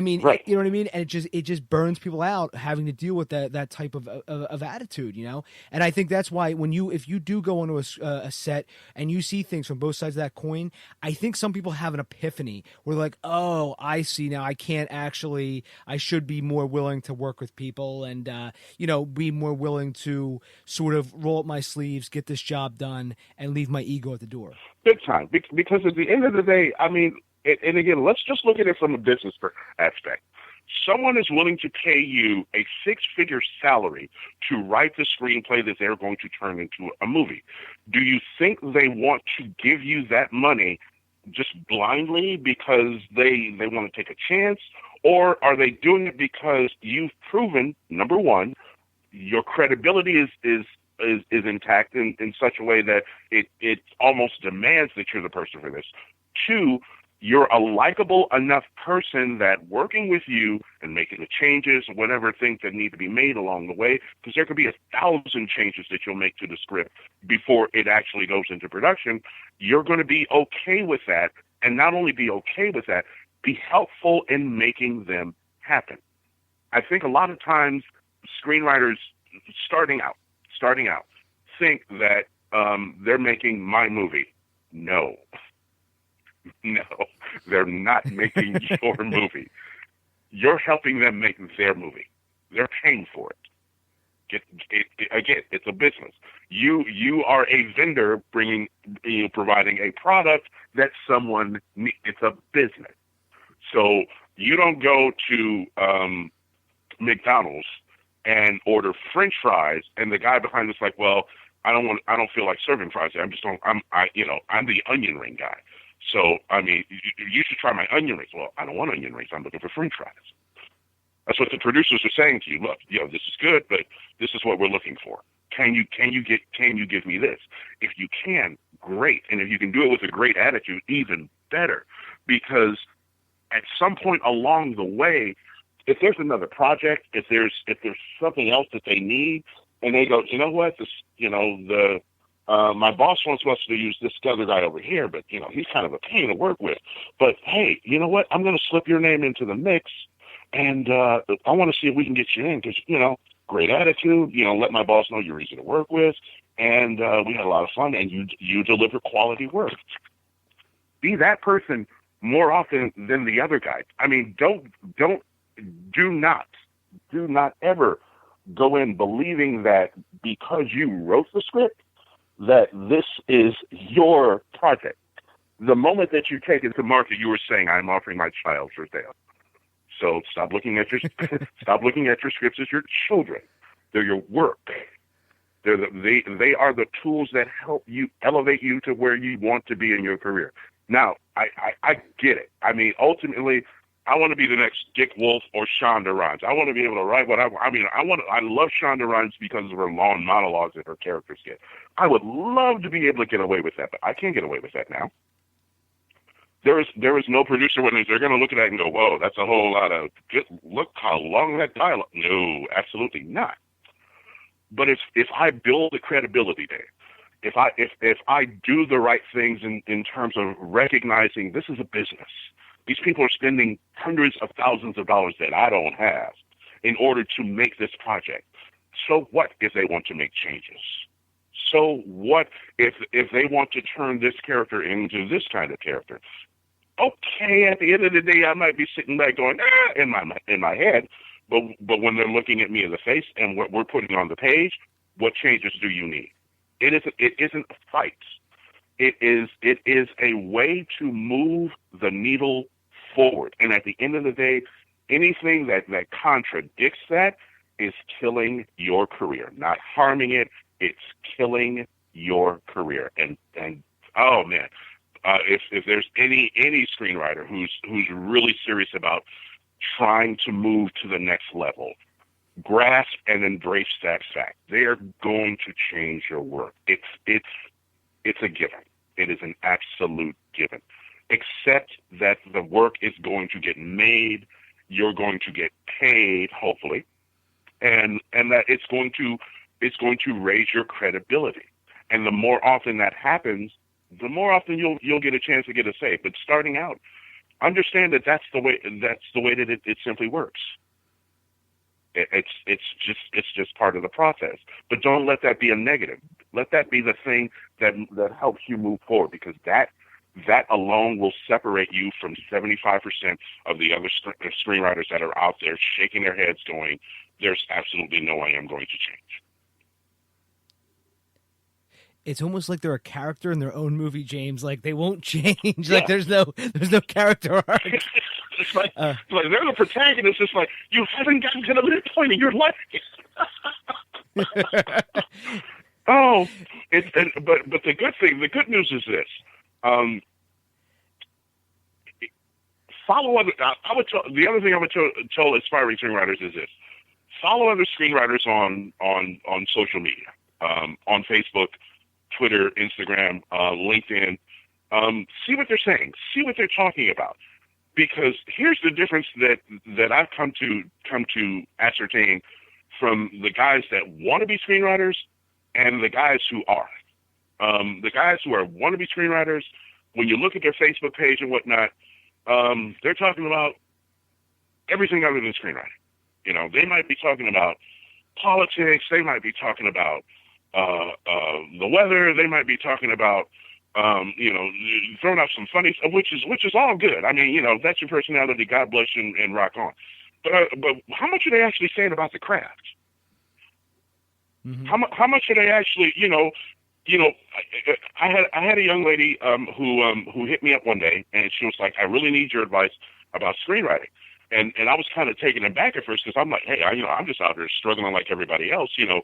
Right. You know what I mean? And it just burns people out having to deal with that type of attitude, And I think that's why if you do go into a set and you see things from both sides of that coin, I think some people have an epiphany where they're like, oh, I see now. I should be more willing to work with people and, be more willing to sort of roll up my sleeves, get this job done, and leave my ego at the door. Big time. Because at the end of the day, and again, let's just look at it from a business aspect. Someone is willing to pay you a six-figure salary to write the screenplay that they're going to turn into a movie. Do you think they want to give you that money just blindly because they want to take a chance? Or are they doing it because you've proven, number one, your credibility is intact in such a way that it almost demands that you're the person for this? Two, you're a likable enough person that working with you and making the changes, whatever things that need to be made along the way, because there could be 1,000 changes that you'll make to the script before it actually goes into production, you're going to be okay with that. And not only be okay with that, be helpful in making them happen. I think a lot of times screenwriters starting out think that they're making my movie. No, they're not making your movie. You're helping them make their movie. They're paying for it. Again, it's a business. You are a vendor providing a product that someone needs. It's a business. So you don't go to McDonald's and order French fries, and the guy behind us like, well, I don't feel like serving fries. I'm the onion ring guy. So, you should try my onion rings. Well, I don't want onion rings. I'm looking for French fries. That's what the producers are saying to you. Look, this is good, but this is what we're looking for. Can you give me this? If you can, great. And if you can do it with a great attitude, even better. Because at some point along the way, if there's another project, if there's something else that they need, and they go, you know what, my boss wants us to use this other guy over here, but he's kind of a pain to work with. But hey, you know what? I'm going to slip your name into the mix, and I want to see if we can get you in because great attitude. Let my boss know you're easy to work with, and we had a lot of fun. And you deliver quality work. Be that person more often than the other guy. Do not ever go in believing that because you wrote the script that this is your project. The moment that you take it to market, you were saying, I'm offering my child for sale. So stop looking at your stop looking at your scripts as your children. They're your work. They are the tools that help you elevate you to where you want to be in your career. Now, I get it. I mean, ultimately, I want to be the next Dick Wolf or Shonda Rhimes. I want to be able to write what I mean. I love Shonda Rhimes because of her long monologues that her characters get. I would love to be able to get away with that, but I can't get away with that now. There is no producer when they're going to look at that and go, "Whoa, that's a whole lot of look how long that dialogue." No, absolutely not. But if I build the credibility there, if I do the right things in terms of recognizing this is a business, these people are spending hundreds of thousands of dollars that I don't have in order to make this project. So what if they want to make changes? So what if they want to turn this character into this kind of character? Okay, at the end of the day, I might be sitting back going, in my head. But when they're looking at me in the face and what we're putting on the page, what changes do you need? It isn't a fight. It is a way to move the needle forward. And at the end of the day, anything that contradicts that is killing your career, not harming it. It's killing your career. And oh man, if there's any screenwriter who's really serious about trying to move to the next level, grasp and embrace that fact. They are going to change your work. It's a given. It is an absolute given. Accept that the work is going to get made. You're going to get paid, hopefully, and that it's going to raise your credibility. And the more often that happens, the more often you'll get a chance to get a say. But starting out, understand that that's the way that it simply works. It's just part of the process. But don't let that be a negative. Let that be the thing that helps you move forward, because that alone will separate you from 75% of the other screenwriters that are out there shaking their heads going, "There's absolutely no way I'm going to change." It's almost like they're a character in their own movie, James. Like they won't change. Yeah. Like there's no character arc. It's like they're the protagonist. It's like you haven't gotten to the midpoint in your life. But the good news is this. Follow other. The other thing I would tell aspiring screenwriters is this: follow other screenwriters on social media, on Facebook, Twitter, Instagram, LinkedIn. See what they're saying. See what they're talking about. Because here's the difference that I've come to ascertain from the guys that want to be screenwriters and the guys who are. The guys who are wannabe screenwriters, when you look at their Facebook page and whatnot, they're talking about everything other than screenwriting. You know, they might be talking about politics. They might be talking about the weather. They might be talking about, throwing out some funny stuff, which is all good. I mean, that's your personality. God bless you and rock on. But how much are they actually saying about the craft? Mm-hmm. How much are they actually, I had a young lady who hit me up one day, and she was like, "I really need your advice about screenwriting." And I was kind of taken aback at first, because I'm like, "Hey, I'm just out here struggling like everybody else. Who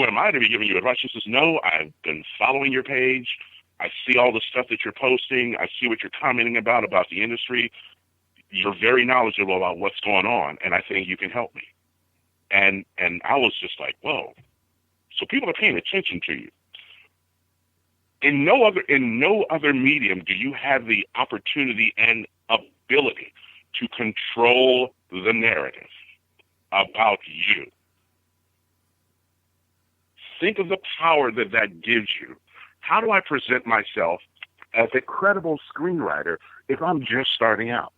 am I to be giving you advice?" She says, "No, I've been following your page. I see all the stuff that you're posting. I see what you're commenting about the industry. You're very knowledgeable about what's going on, and I think you can help me." And I was just like, whoa. So people are paying attention to you. In no other medium do you have the opportunity and ability to control the narrative about you. Think of the power that gives you. How do I present myself as a credible screenwriter if I'm just starting out?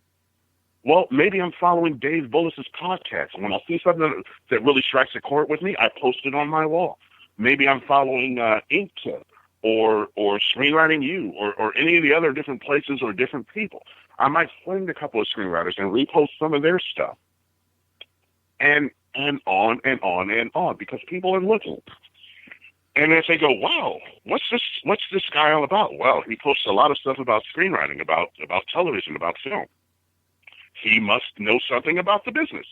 Well, maybe I'm following Dave Bullis's podcast. When I see something that really strikes a chord with me, I post it on my wall. Maybe I'm following Inkjet or Screenwriting U or any of the other different places or different people. I might find a couple of screenwriters and repost some of their stuff. And on and on and on, because people are looking. And if they go, "Wow, what's this guy all about?" Well, he posts a lot of stuff about screenwriting, about television, about film. He must know something about the business.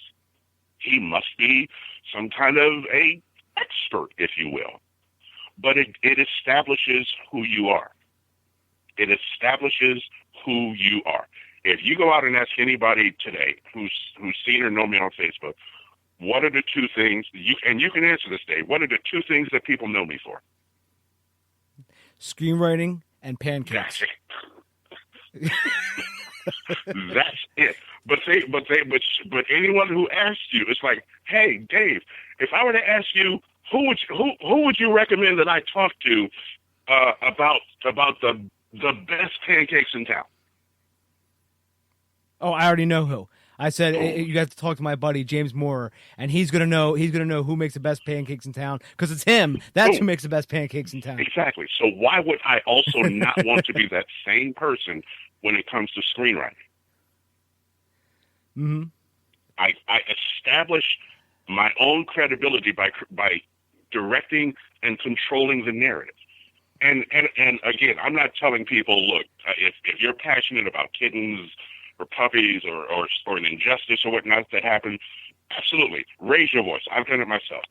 He must be some kind of a expert, if you will. But it establishes who you are. It establishes who you are. If you go out and ask anybody today who's seen or know me on Facebook, what are the two things, you can answer this, Dave, what are the two things that people know me for? Screenwriting and pancakes. That's it. But anyone who asks you, it's like, hey, Dave, if I were to ask you, who would you recommend that I talk to about the best pancakes in town? Oh, I already know who. I said you got to talk to my buddy James Moore, and he's gonna know who makes the best pancakes in town because it's him. That's who makes the best pancakes in town. Exactly. So why would I also not want to be that same person when it comes to screenwriting? Mm-hmm. I establish my own credibility by directing and controlling the narrative. And again, I'm not telling people, look, if you're passionate about kittens or puppies or an injustice or whatnot that happened, absolutely, raise your voice. I've done it myself.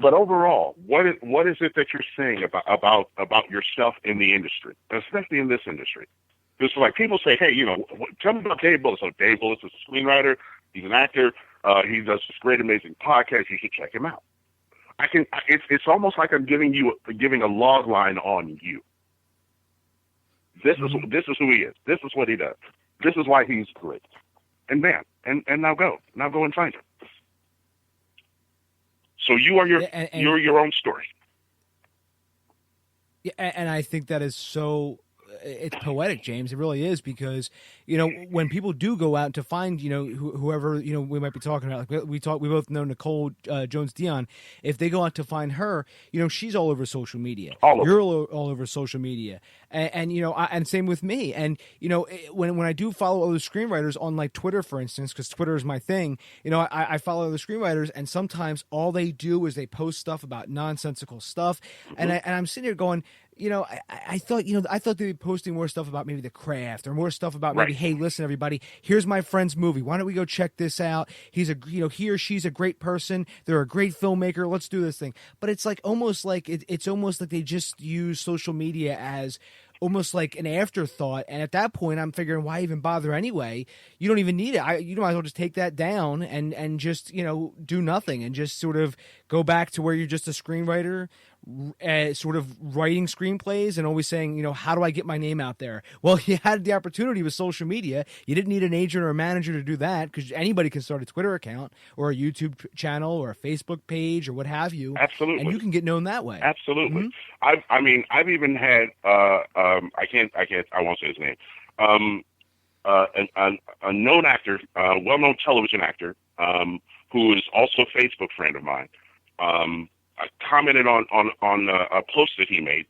But overall, what is it that you're saying about yourself in the industry, especially in this industry? It's like people say, hey, tell me about Dave Bullis. So Dave Bullis is a screenwriter. He's an actor. He does this great, amazing podcast. You should check him out. It's almost like I'm giving a log line on you. This is who he is. This is what he does. This is why he's great. And man, and now go and find him. So you are you're your own story. Yeah, and I think that is so. It's poetic, James. It really is, because when people do go out to find whoever we might be talking about, like we both know Nicole Jones Dion. If they go out to find her, she's all over social media. You're all over social media, and same with me. And when I do follow other screenwriters on like Twitter, for instance, because Twitter is my thing. I follow other screenwriters, and sometimes all they do is they post stuff about nonsensical stuff, and I'm sitting here going, I thought they'd be posting more stuff about maybe the craft or more stuff about maybe, hey, listen, everybody, here's my friend's movie. Why don't we go check this out? He's he or she's a great person. They're a great filmmaker. Let's do this thing. But it's like almost like it's almost like they just use social media as almost like an afterthought. And at that point, I'm figuring, why even bother anyway? You don't even need it. You might as well just take that down and just, do nothing and just sort of go back to where you're just a screenwriter, sort of writing screenplays and always saying, how do I get my name out there? Well, you had the opportunity with social media. You didn't need an agent or a manager to do that, because anybody can start a Twitter account or a YouTube channel or a Facebook page or what have you. Absolutely. And you can get known that way. Absolutely. Mm-hmm. I've even had, I won't say his name, a known actor, well-known television actor, who is also a Facebook friend of mine, I commented on a post that he made.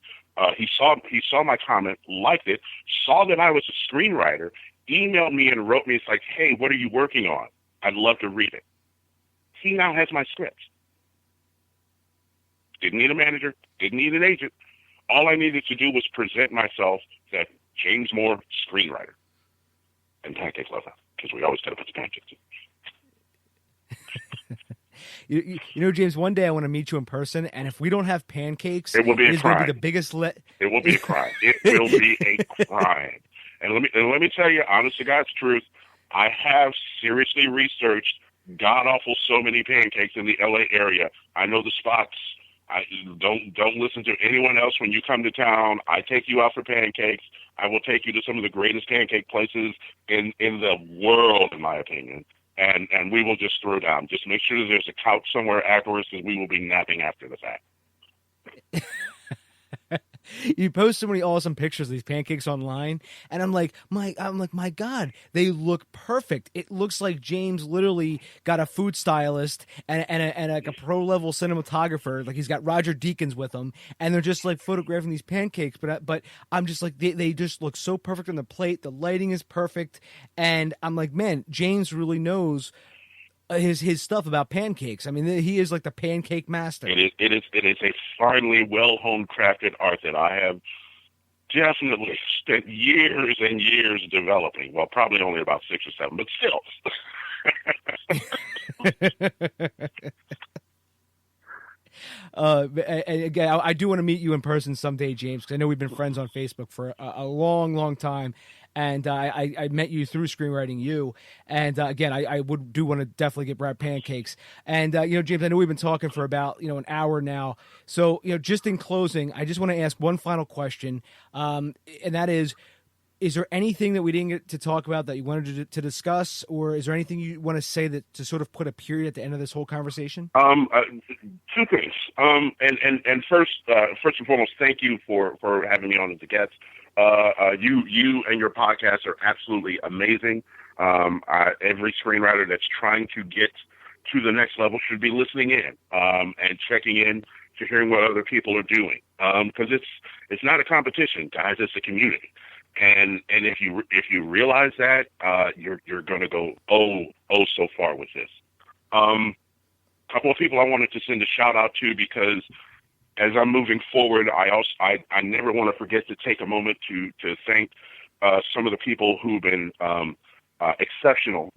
He saw my comment, liked it, saw that I was a screenwriter, emailed me and wrote me. It's like, hey, what are you working on? I'd love to read it. He now has my script. Didn't need a manager, didn't need an agent. All I needed to do was present myself that James Moore, screenwriter, and pancake lover, because we always got to put the pancakes in. James, one day I want to meet you in person, and if we don't have pancakes, it will be a crime. Going to be the biggest It will be a crime. It will be a crime. And let me tell you, honest to God's truth, I have seriously researched god-awful so many pancakes in the LA area. I know the spots. I don't listen to anyone else when you come to town. I take you out for pancakes. I will take you to some of the greatest pancake places in the world, in my opinion. And we will just throw down. Just make sure that there's a couch somewhere afterwards, because we will be napping after the fact. You post so many awesome pictures of these pancakes online, and I'm like, my God, they look perfect. It looks like James literally got a food stylist and like a pro level cinematographer. Like he's got Roger Deakins with him, and they're just like photographing these pancakes. But I'm just like, they just look so perfect on the plate. The lighting is perfect, and I'm like, man, James really knows his stuff about pancakes. I mean, he is like the pancake master. It is a finely, well-honed, crafted art that I have definitely spent years and years developing. Well, probably only about 6 or 7, but still. And again, I do want to meet you in person someday, James, because I know we've been friends on Facebook for a long, long time. And I met you through Screenwriting You. And again, I do want to definitely get Brad pancakes. And, James, I know we've been talking for about, an hour now. So, just in closing, I just want to ask one final question. And that is there anything that we didn't get to talk about that you wanted to discuss, or is there anything you want to say that to sort of put a period at the end of this whole conversation? 2 things. And first and foremost, thank you for having me on as a guest. You and your podcast are absolutely amazing. Every screenwriter that's trying to get to the next level should be listening in and checking in to hearing what other people are doing. Because it's not a competition, guys. It's a community. And if you realize that, you're going to go so far with this. Couple of people I wanted to send a shout out to, because as I'm moving forward, I never want to forget to take a moment to thank some of the people who've been exceptional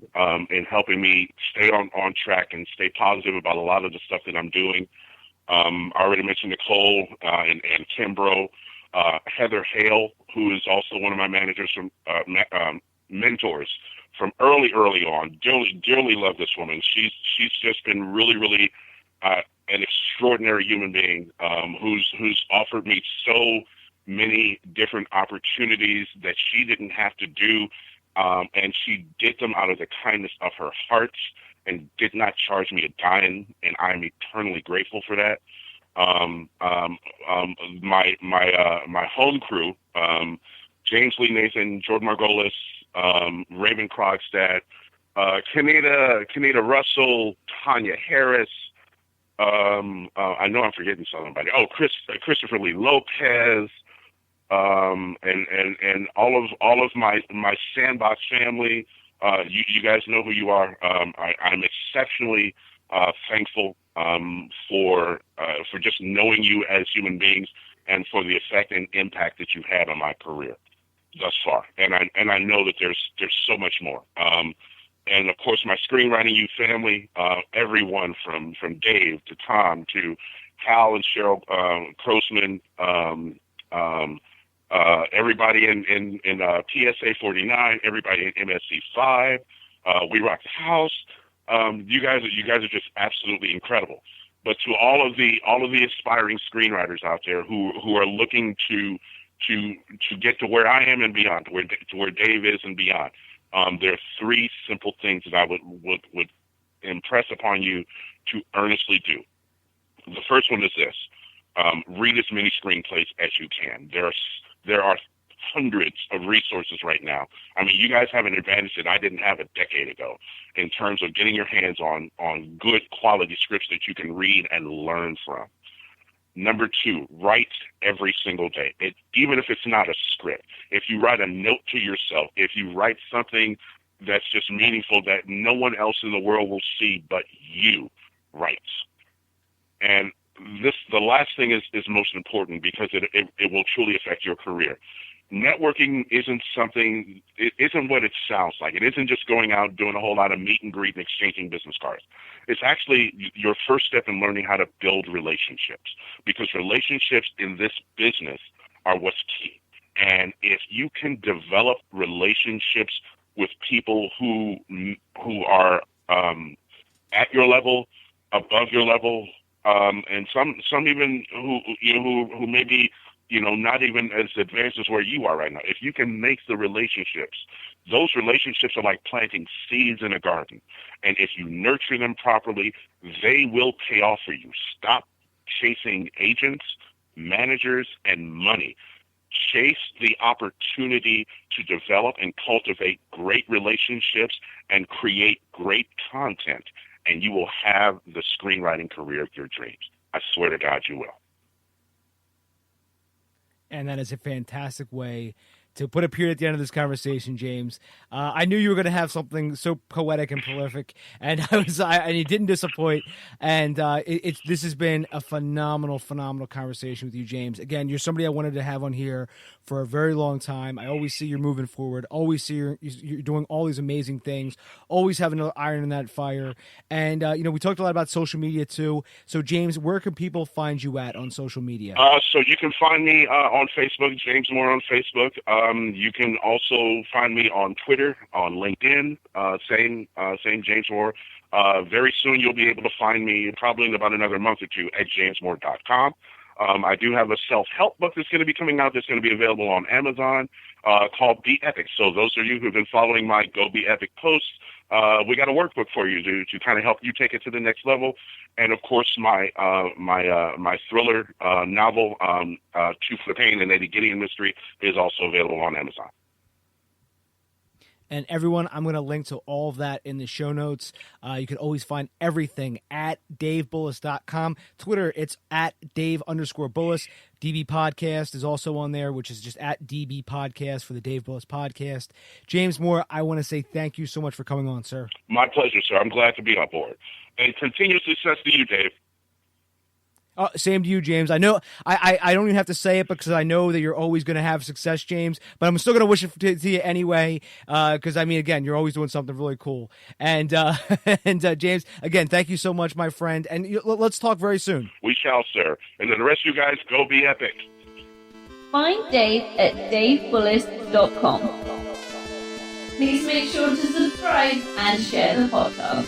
in helping me stay on track and stay positive about a lot of the stuff that I'm doing. I already mentioned Nicole and Kimbrough. Heather Hale, who is also one of my managers from mentors from early on. Dearly love this woman. She's just been really an extraordinary human being who's offered me so many different opportunities that she didn't have to do, and she did them out of the kindness of her heart and did not charge me a dime, and I'm eternally grateful for that. My home crew, James Lee Nathan, Jordan Margolis, Raven Krogstad, Kenita Russell, Tanya Harris. I know I'm forgetting somebody. Oh, Christopher Lee Lopez, and all of my Sandbox family. You guys know who you are. I'm exceptionally thankful for just knowing you as human beings and for the effect and impact that you've had on my career thus far. And I know that there's so much more. And of course, my Screenwriting You family, everyone from Dave to Tom to Hal and Cheryl Croasmun, everybody in PSA 49, everybody in MSC 5, We Rock the House. You guys are just absolutely incredible. But to all of the aspiring screenwriters out there who are looking to get to where I am and beyond, to where Dave is and beyond, there are 3 simple things that I would impress upon you to earnestly do. The first one is this: read as many screenplays as you can. There are hundreds of resources right now. I mean, you guys have an advantage that I didn't have a decade ago in terms of getting your hands on good quality scripts that you can read and learn from. Number 2, write every single day. Even if it's not a script, if you write a note to yourself, if you write something that's just meaningful that no one else in the world will see but you writes. And the last thing is most important, because it will truly affect your career. Networking isn't what it sounds like. It isn't just going out doing a whole lot of meet and greet and exchanging business cards. It's actually your first step in learning how to build relationships, because relationships in this business are what's key. And if you can develop relationships with people who are at your level, above your level, and some even who may be not even as advanced as where you are right now. If you can make the relationships, those relationships are like planting seeds in a garden. And if you nurture them properly, they will pay off for you. Stop chasing agents, managers, and money. Chase the opportunity to develop and cultivate great relationships and create great content, and you will have the screenwriting career of your dreams. I swear to God you will. And that is a fantastic way to put a period at the end of this conversation, James. I knew you were going to have something so poetic and prolific, and and you didn't disappoint. And this has been a phenomenal conversation with you, James. Again, you're somebody I wanted to have on here for a very long time. I always see you're moving forward. Always see you're doing all these amazing things. Always having another iron in that fire. And we talked a lot about social media too. So, James, where can people find you at on social media? So you can find me on Facebook, James Moore on Facebook. You can also find me on Twitter, on LinkedIn, same James Moore. Very soon you'll be able to find me, probably in about another month or two, at jamesmoore.com. I do have a self-help book that's going to be coming out that's going to be available on Amazon called Be Epic. So those of you who have been following my Go Be Epic posts, we got a workbook for you to kind of help you take it to the next level. And, of course, my thriller novel, Two for the Pain and Eddie Gideon Mystery, is also available on Amazon. And everyone, I'm going to link to all of that in the show notes. You can always find everything at davebullis.com. Twitter, it's at Dave_Bullis. DB Podcast is also on there, which is just at DB Podcast for the Dave Bullis Podcast. James Moore, I want to say thank you so much for coming on, sir. My pleasure, sir. I'm glad to be on board. And continued success to you, Dave. Same to you, James. I know I don't even have to say it because I know that you're always going to have success, James, but I'm still going to wish it to you anyway because, I mean, again, you're always doing something really cool. And, James, again, thank you so much, my friend, and let's talk very soon. We shall, sir. And then the rest of you guys, go be epic. Find Dave at davebullis.com. Please make sure to subscribe and share the podcast.